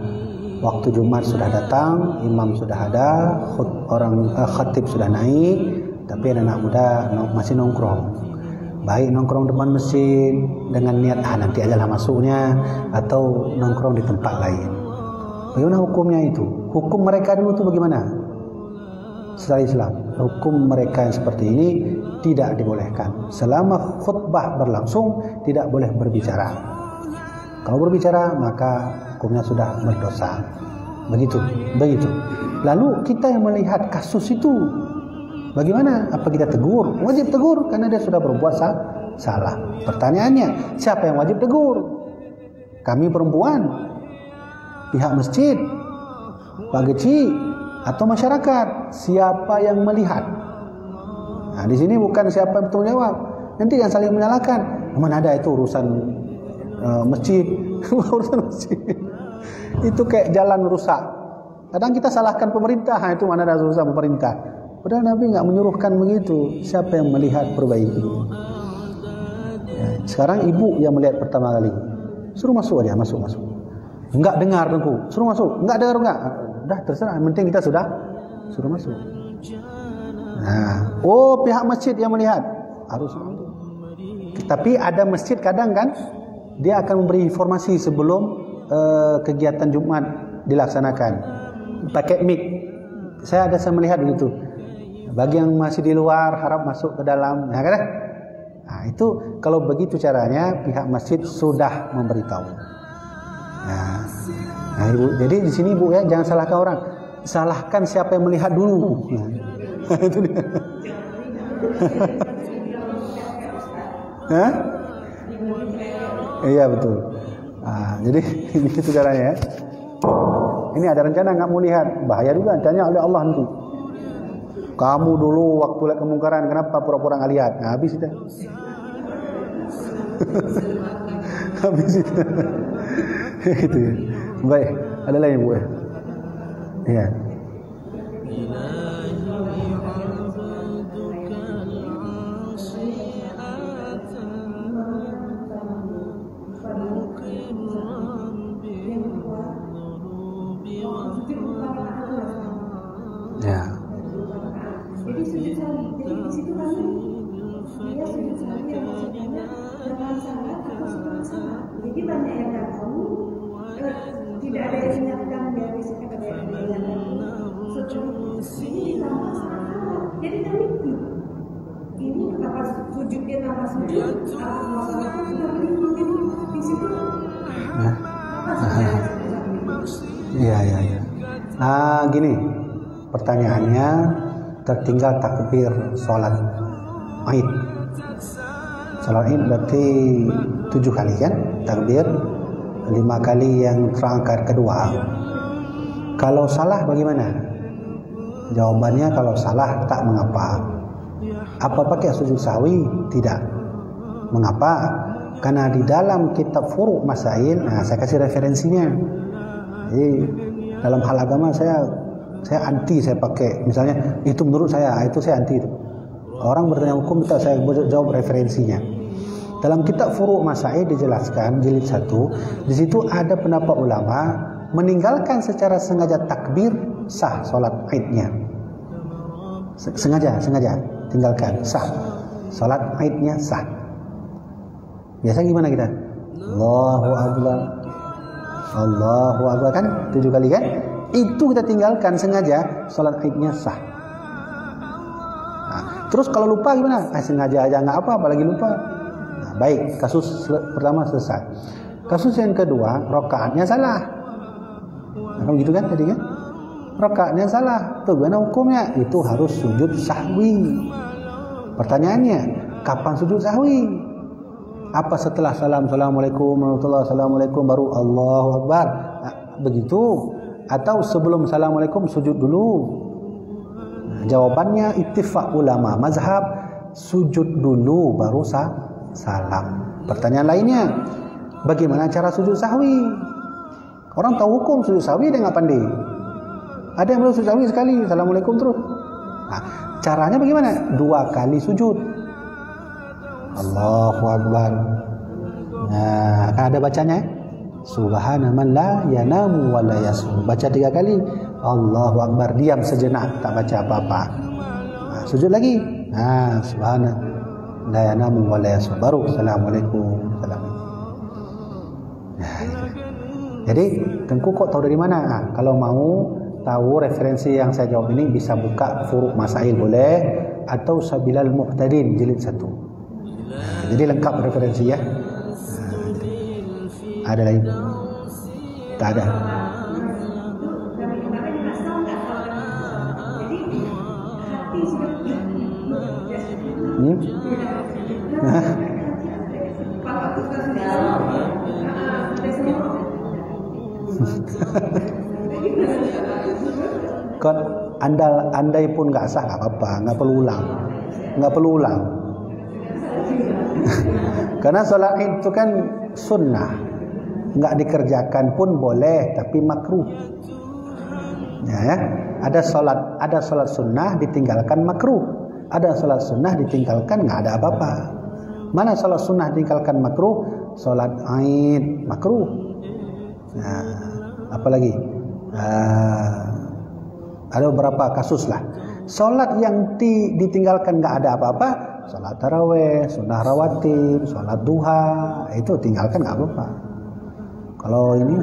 waktu Jumat sudah datang, imam sudah ada, khatib sudah naik, tapi ada anak muda masih nongkrong. Baik nongkrong depan masjid dengan niat nanti ajalah masuknya, atau nongkrong di tempat lain. Bagaimana hukumnya itu? Hukum mereka dulu itu bagaimana? Setelah Islam, hukum mereka yang seperti ini tidak dibolehkan. Selama khutbah berlangsung tidak boleh berbicara. Kalau berbicara maka hukumnya sudah berdosa. Begitu. Lalu kita yang melihat kasus itu bagaimana? Apa kita tegur? Wajib tegur karena dia sudah berbuat salah. Pertanyaannya, siapa yang wajib tegur? Kami perempuan, pihak masjid, Pak Geci, atau masyarakat? Siapa yang melihat? Nah, di sini bukan siapa yang bertanggung jawab. Nanti yang saling menyalahkan. Mana ada itu urusan masjid, urusan masjid. Itu kayak jalan rusak. Kadang kita salahkan pemerintah, itu mana ada urusan pemerintah. Padahal Nabi nggak menyuruhkan begitu. Siapa yang melihat perbaiki. Ya, sekarang ibu yang melihat pertama kali, suruh masuk aja, masuk. Enggak dengar dengku, suruh masuk. Enggak dengar enggak. Dah terserah, yang penting kita sudah suruh masuk. Nah, pihak masjid yang melihat harus. Tapi ada masjid kadang kan dia akan memberi informasi sebelum kegiatan Jumat dilaksanakan. Pakai mic. Saya melihat begitu. Bagi yang masih di luar harap masuk ke dalam, ya kan? Nah, itu kalau begitu caranya pihak masjid sudah memberitahu. Nah, Ibu, jadi di sini Ibu ya jangan salahkan orang, salahkan siapa yang melihat dulu. Nah, itu dia. Hah? Iya betul. Nah, jadi ini itu caranya ya. Ini ada rencana nggak mau lihat, bahaya juga. Tanya oleh Allah nanti. Kamu dulu waktu lihat kemungkaran, kenapa pura-pura nggak lihat? Nah, habis itu. Habis itu. Gitu ya. Baik, ada lagi Bu ya. Iya. Ya. Jadi sujud sawi. Jadi di situ kami dia sujud sawi yang maksudnya dengan salah atau sebelum salah. Jadi banyak yang datang tidak ada yang ingatkan dari sekitar yang sebelum ini tambah salah. Jadi kami ini kenapa sujudnya tambah sujud? Masalah itu sudah bingung. Jadi di situ Iya. Nah, gini. Pertanyaannya, tertinggal takbir sholat Id. Sholat Id berarti 7 kali kan takbir, 5 kali yang rakaat kedua. Kalau salah bagaimana? Jawabannya kalau salah tak mengapa. Apa pakai sujud sahwi? Tidak. Mengapa? Karena di dalam kitab Furu' Masail, nah saya kasih referensinya. Jadi dalam hal agama saya anti, saya pakai misalnya itu menurut saya, itu saya anti itu. Orang bertanya hukum minta saya jawab referensinya. Dalam kitab Furu' Masail dijelaskan jilid 1, di situ ada pendapat ulama meninggalkan secara sengaja takbir sah salat Idnya. Sengaja tinggalkan sah. Salat Idnya sah. Biasa gimana kita? Allahu Akbar kan 7 kali kan? Itu kita tinggalkan sengaja, salat Idnya sah. Nah, terus kalau lupa gimana? Sengaja aja nggak apa, apalagi lupa. Nah, baik, kasus pertama selesai. Kasus yang kedua, rakaatnya salah. Nah, kan gitu kan tadi kan? Rakaatnya salah. Tuh gimana hukumnya? Itu harus sujud sahwi. Pertanyaannya, kapan sujud sahwi? Apa setelah salam, assalamualaikum warahmatullahi wabarakatuh, baru Allahu Akbar? Nah, begitu? Atau sebelum assalamualaikum sujud dulu? Nah, jawabannya ittifaq ulama mazhab, sujud dulu baru salam. Pertanyaan lainnya, bagaimana cara sujud sahwi? Orang tahu hukum sujud sahwi, dia nggak pandai. Ada yang belum sujud sahwi sekali, assalamualaikum terus. Nah, caranya bagaimana? 2 kali sujud. Allahu Akbar. Nah, kan ada bacanya. Subhana man la yanamu wa la yasum. Baca 3 kali. Allahu Akbar, diam sejenak, tak baca apa-apa. Nah, sujud lagi. Nah, subhana la yanamu wa la yasum. Baru assalamualaikum. Nah, jadi Tengku kok tahu dari mana? Nah, kalau mau tahu referensi yang saya jawab ini bisa buka Furu' Masail boleh, atau Sabilal Muhtadin jilid 1. Nah, jadi lengkap referensi ya. Ada lagi? Tak ada. Kan andai pun nggak sah, nggak apa-apa, nggak perlu ulang. Karena sholat itu kan sunnah, nggak dikerjakan pun boleh, tapi makruh. Ya. Ada sholat sunnah ditinggalkan makruh, ada sholat sunnah ditinggalkan nggak ada apa-apa. Mana sholat sunnah ditinggalkan makruh? Sholat Id makruh. Nah, apalagi ada beberapa kasus lah. Sholat yang ditinggalkan nggak ada apa-apa, sholat taraweh, sunnah rawatib, sholat duha, itu tinggalkan nggak apa-apa. Kalau ini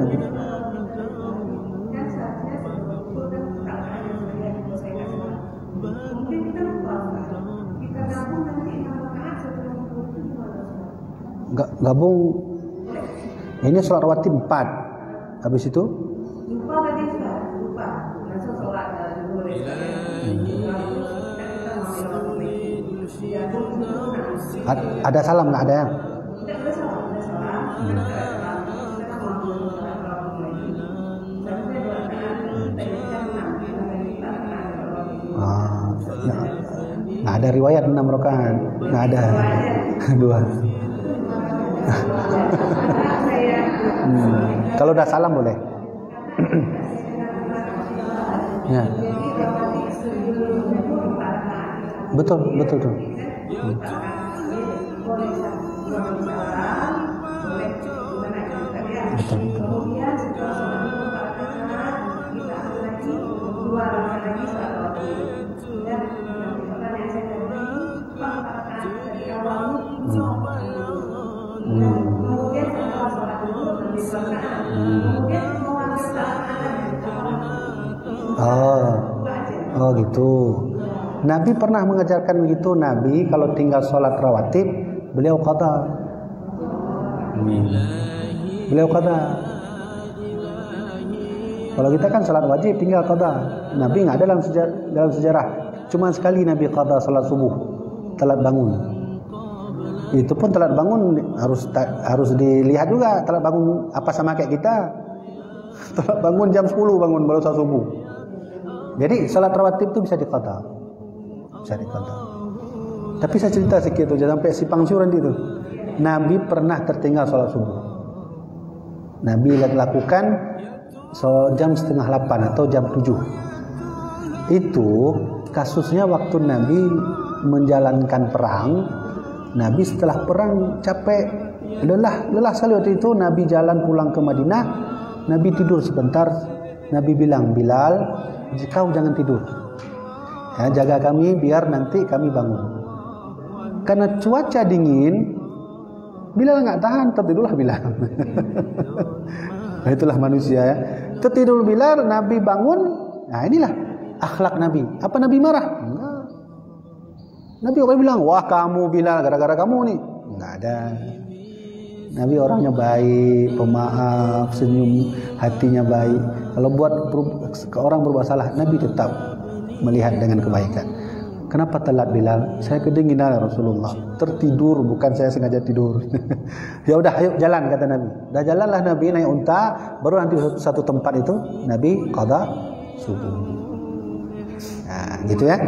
Gabung. Ini sholat rawatib 4. Habis itu? Lupa tadi sudah lupa. Langsung sholat dulu. Ada salam nggak ada ya? Nggak ada riwayat 6 rakaat, nggak ada 2. Kalau udah salam boleh. Ya. Betul tuh. Betul. Oh gitu. Nabi pernah mengajarkan begitu. Nabi kalau tinggal sholat rawatib beliau qada. Beliau qada. Kalau kita kan sholat wajib tinggal qada. Nabi nggak ada dalam sejarah. Cuma sekali Nabi qada sholat subuh, telat bangun. Itu pun telat bangun harus dilihat juga. Telat bangun apa sama kayak kita? Telat bangun jam 10 bangun baru sholat subuh. Jadi sholat rawatib itu bisa diqada. Tapi saya cerita sedikit tuh, jangan sampai simpang siur nanti itu. Nabi pernah tertinggal sholat subuh. Nabi lakukan jam 7:30 atau jam 7. Itu kasusnya waktu Nabi menjalankan perang. Nabi setelah perang capek, lelah sekali waktu itu. Nabi jalan pulang ke Madinah. Nabi tidur sebentar. Nabi bilang, Bilal, kau jangan tidur. Ya, jaga kami biar nanti kami bangun. Karena cuaca dingin, Bilal nggak tahan, tertidurlah Bilal. Nah, itulah manusia ya. Tertidur Bilal, Nabi bangun. Nah inilah akhlak Nabi. Apa Nabi marah? Enggak. Nabi apa bilang, wah kamu Bilal gara-gara kamu nih. Enggak ada. Nabi orangnya baik, pemaaf, senyum, hatinya baik. Kalau buat orang berbuat salah, Nabi tetap melihat dengan kebaikan. Kenapa telat Bilal? Saya kedinginan Rasulullah. Tertidur, bukan saya sengaja tidur. Ya udah, ayo jalan kata Nabi. Dah jalanlah Nabi naik unta, baru nanti satu tempat itu Nabi qada subuh. Nah, gitu ya.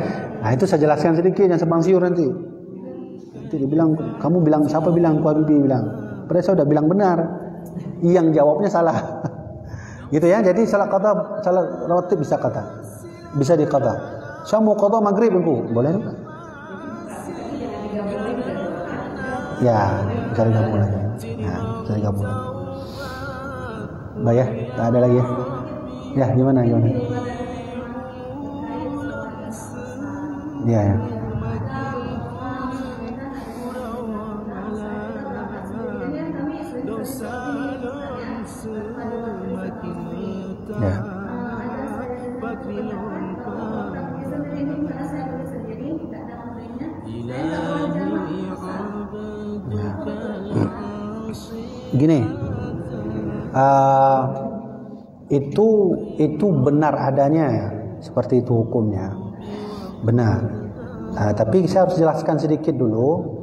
Nah, itu saya jelaskan sedikit yang simpang siur nanti. Nanti dibilang, kamu bilang siapa bilang? Ku Habibie bilang. Padahal saya sudah bilang benar. Yang jawabnya salah. Gitu ya. Jadi salat rawatib bisa qada. Bisa diqada. Saya mau qada maghrib engkau, boleh enggak? Ya, bisa digabung lagi. Ya, bisa digabung lagi. Baik ya, tak ada lagi ya. Ya, gimana? Ya. Ya. Gini, itu benar adanya, seperti itu hukumnya, benar. Tapi saya harus jelaskan sedikit dulu.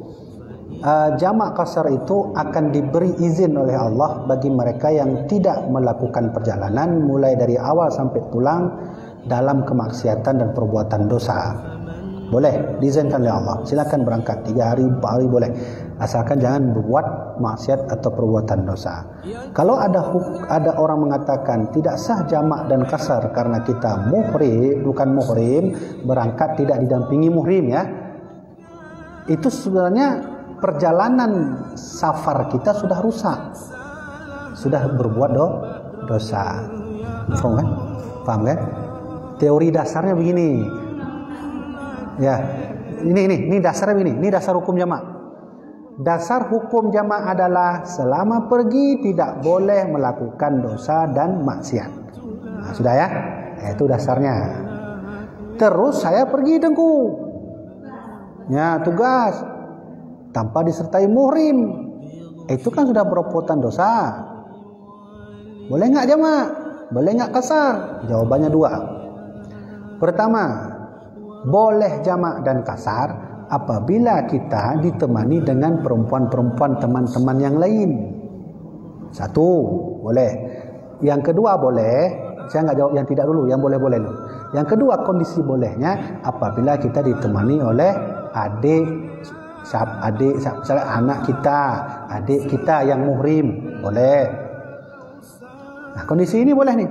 Jamak qasar itu akan diberi izin oleh Allah bagi mereka yang tidak melakukan perjalanan mulai dari awal sampai pulang dalam kemaksiatan dan perbuatan dosa. Boleh, diizinkan oleh Allah. Silakan berangkat 3 hari, 4 hari boleh. Asalkan jangan berbuat maksiat atau perbuatan dosa. Kalau ada orang mengatakan tidak sah jamak dan qasar karena kita muhrim, bukan muhrim, berangkat tidak didampingi muhrim ya. Itu sebenarnya perjalanan safar kita sudah rusak. Sudah berbuat dosa. Paham kan? Teori dasarnya begini. Ya, ini dasarnya begini. Ini dasar hukum jamak. Dasar hukum jamak adalah selama pergi tidak boleh melakukan dosa dan maksiat. Nah, sudah ya? Itu dasarnya. Terus saya pergi dengku. Ya, tugas tanpa disertai muhrim. itu kan sudah perbuatan dosa. Boleh nggak jamak? Boleh nggak kasar? Jawabannya dua. Pertama, boleh jamak dan kasar apabila kita ditemani dengan perempuan-perempuan teman-teman yang lain. Satu, boleh. Yang kedua boleh, saya nggak jawab yang tidak dulu, yang boleh-boleh dulu. Yang kedua, kondisi bolehnya apabila kita ditemani oleh misalnya anak kita, adik kita yang muhrim, boleh. Nah, kondisi ini boleh nih.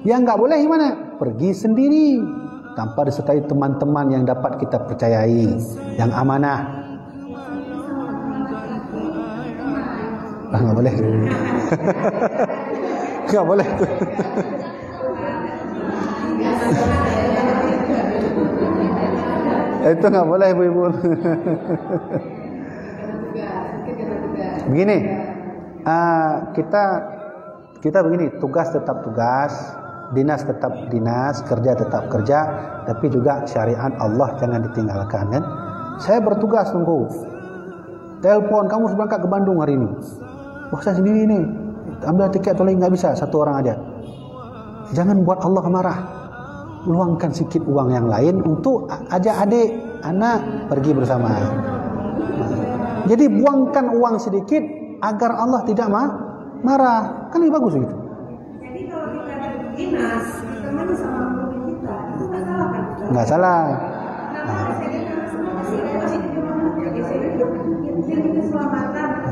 Yang nggak boleh gimana? Pergi sendiri tanpa disertai teman-teman yang dapat kita percayai, yang amanah. Nggak boleh. Nggak boleh. Itu nggak boleh, ibu-ibu. Begini, kita begini, tugas tetap tugas, dinas tetap dinas, kerja tetap kerja, tapi juga syariat Allah jangan ditinggalkan, kan? Saya bertugas tunggu. Telepon, kamu harus berangkat ke Bandung hari ini. Wah, saya sendiri nih, ambil tiket atau nggak bisa, satu orang aja. Jangan buat Allah marah. Luangkan sedikit uang yang lain untuk ajak adik, anak pergi bersama. Jadi buangkan uang sedikit agar Allah tidak marah. Kan lebih bagus gitu. Jadi kalau kita ada dinas, ditemani sama guru kita, itu nggak salah kan? Nggak salah. Keselamatan,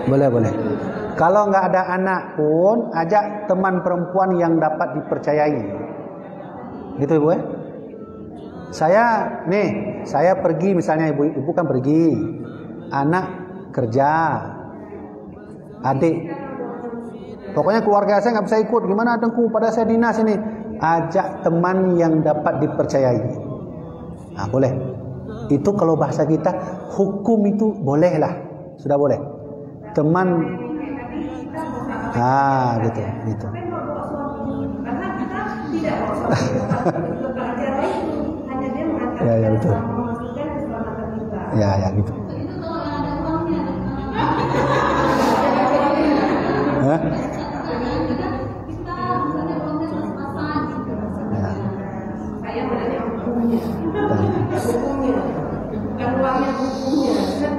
boleh. Kalau nggak ada anak pun, ajak teman perempuan yang dapat dipercayai. Gitu ibu ya. Saya pergi misalnya, ibu kan pergi, anak kerja, adik. Pokoknya keluarga saya nggak bisa ikut. Gimana adengku? Pada saya dinas ini. Ajak teman yang dapat dipercayai. Nah, boleh. Itu kalau bahasa kita, hukum itu bolehlah. Sudah boleh. Teman. Gitu. Karena kita tidak hanya dia mengatakan ya betul. memastikan keselamatan kita. Ya gitu. Hah? Saya berani hukumnya. Hukumnya. Bukan uangnya, hukumnya.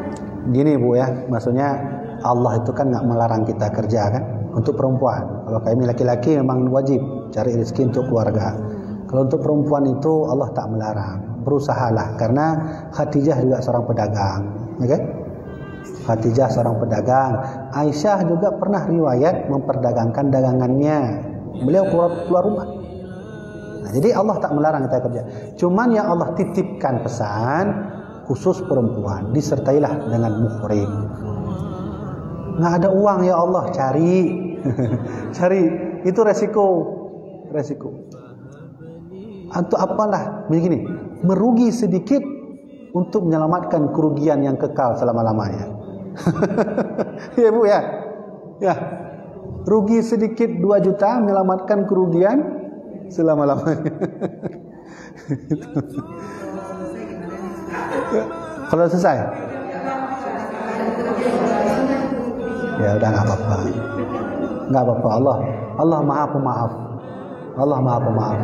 Gini Bu ya, maksudnya Allah itu kan nggak melarang kita kerja kan untuk perempuan. Kalau kami laki-laki memang wajib cari rezeki untuk keluarga. Kalau untuk perempuan itu Allah tak melarang. Berusahalah, karena Khadijah juga seorang pedagang, ya kan? Khadijah seorang pedagang. Aisyah juga pernah riwayat memperdagangkan dagangannya. Beliau keluar rumah. Nah, jadi Allah tak melarang kita kerja. Cuman yang Allah titipkan pesan khusus perempuan, disertailah dengan muhrim. Nggak ada uang ya Allah, cari. Cari, itu resiko. Atau apalah, begini, merugi sedikit untuk menyelamatkan kerugian yang kekal selama-lamanya. Ya Bu ya. Ya. Rugi sedikit 2 juta menyelamatkan kerugian selama-lamanya. Kalau selesai? Ya udah nggak apa-apa. Nggak apa-apa. Allah Maha Pemaaf. Allah Maha Pemaaf.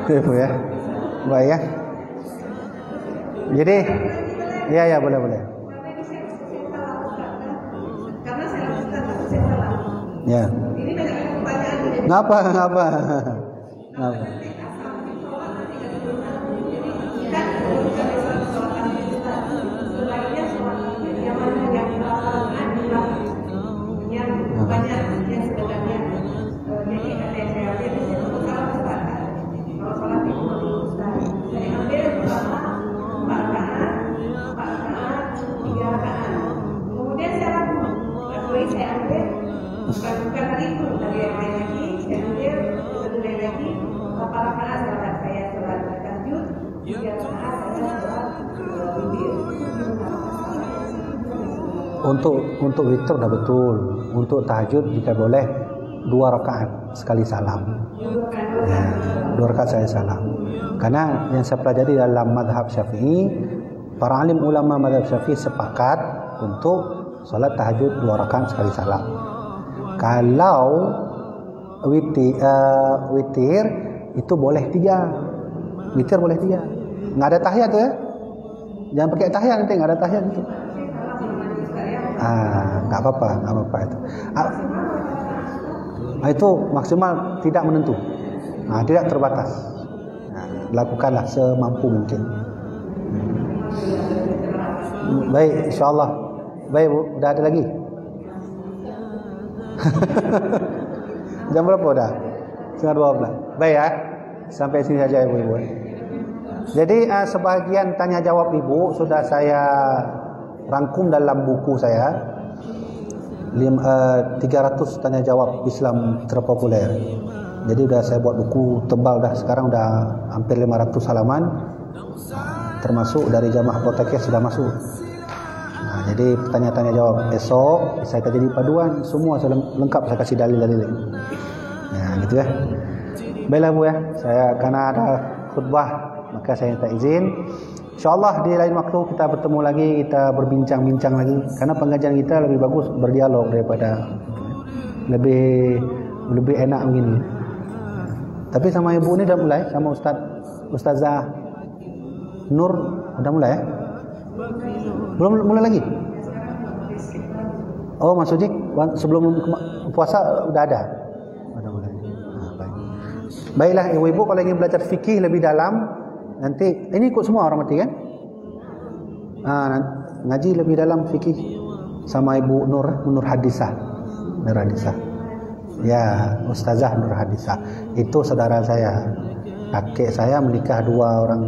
Ya. Bu ya. Baik ya. Jadi ya boleh. Karena saya lakukan, saya salah. Ya. Ini banyak pertanyaan. Ngapa? Bukan hari itu, dari yang lain lagi, saya ambil, satu lain lagi, berapa rakaat saya sholat tahajud, 3 rakaat saya sholat witir. Untuk witir dah betul. Untuk tahajud jika boleh 2 rakaat sekali salam. Ya, 2 rakaat sekali salam. Karena yang saya pelajari dalam mazhab Syafi'i, para alim ulama mazhab Syafi'i sepakat untuk solat tahajud 2 rakaat sekali salam. Kalau witir itu boleh 3. Witir boleh 3. Enggak ada tahiyat tu ya. Jangan pakai tahiyat nanti, enggak ada tahiyat itu. Enggak apa-apa itu. Itu maksimal tidak menentu. Tidak terbatas. Lakukanlah semampu mungkin. Baik, insya-Allah. Baik Bu, dah ada lagi? Jam berapa dah? 11:30. Baik ya. Sampai sini saja Ibu-ibu. Jadi sebahagian tanya jawab Ibu sudah saya rangkum dalam buku saya. 300 tanya jawab Islam terpopuler. Jadi sudah saya buat buku tebal dah, sekarang dah hampir 500 halaman. Termasuk dari jamaah podcast sudah masuk. Jadi tanya-tanya jawab esok saya akan jadi paduan, semua lengkap saya kasih dalil-dalil. Gitu ya. Baiklah Bu ya, saya karena ada khutbah maka saya minta izin. InsyaAllah di lain waktu kita bertemu lagi, kita berbincang-bincang lagi. Karena pengajian kita lebih bagus berdialog daripada lebih enak begini. Tapi sama Ibu ni dah mulai, sama Ustazah Nur dah mulai ya? Belum mulai lagi? Oh maksudnya sebelum puasa udah ada? Udah mulai. Baik. Baiklah ibu-ibu kalau ingin belajar fikih lebih dalam, nanti ini ikut semua orang mati kan? Ngaji lebih dalam fikih sama Ibu Nur Hadisah. Nur Hadisah. Ya, Ustazah Nur Hadisah. Itu saudara saya. Kakek saya menikah 2 orang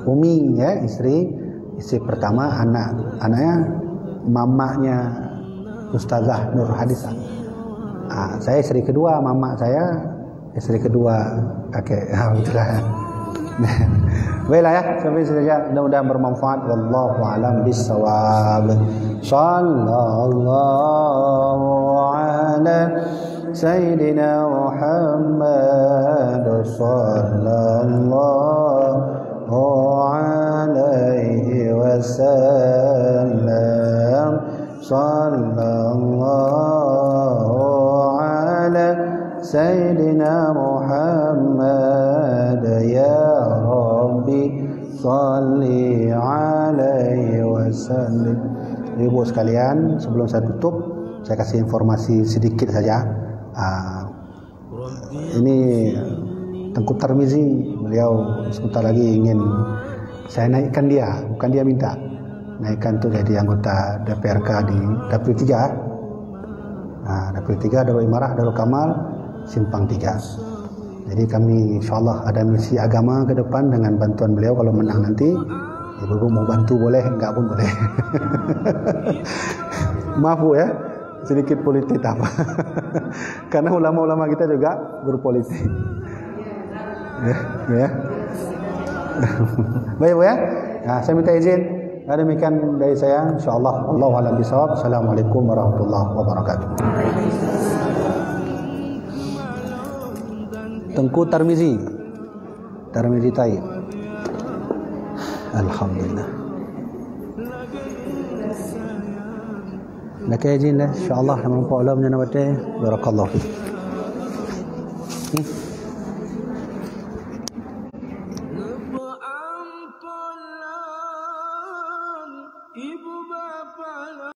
umi ya, istri pertama anaknya mamanya Ustazah Nur Hadisah. Saya istri kedua, mama saya istri kedua kakek. Alhamdulillah. Baiklah ya, sampai sini saja. Mudah-mudahan bermanfaat. Wallahu a'lam bissawab. Sallallahu ala Sayyidina Muhammad sallallahu alaihi wasallam. Sallallahu ala Sayyidina Muhammad ya Rabbi salli alaihi wasallam. Ibu sekalian, sebelum saya tutup, saya kasih informasi sedikit saja. Ini Tengku Tarmizi, beliau sebentar lagi ingin saya naikkan dia, bukan dia minta. Naikkan tu jadi anggota DPRK di Dapil 3. Dapil 3 Darul Imarah, Darul Kamal, Simpang 3. Jadi kami insyaAllah ada misi agama ke depan dengan bantuan beliau. Kalau menang nanti, ibu-ibu mau bantu boleh, enggak pun boleh. Maaf Bu ya, sedikit politik apa. Karena ulama-ulama kita juga berpolitik. Ya. Baik Bu ya. Saya minta izin. Demikian dari saya, insyaallah. Wallahu a'lam bishawab. Assalamualaikum warahmatullahi wabarakatuh. Tengku Tarmizi Taib. Alhamdulillah. Nak izin lah, insyaallah nama Pak Allah menyana batai. Barakallahu fiik.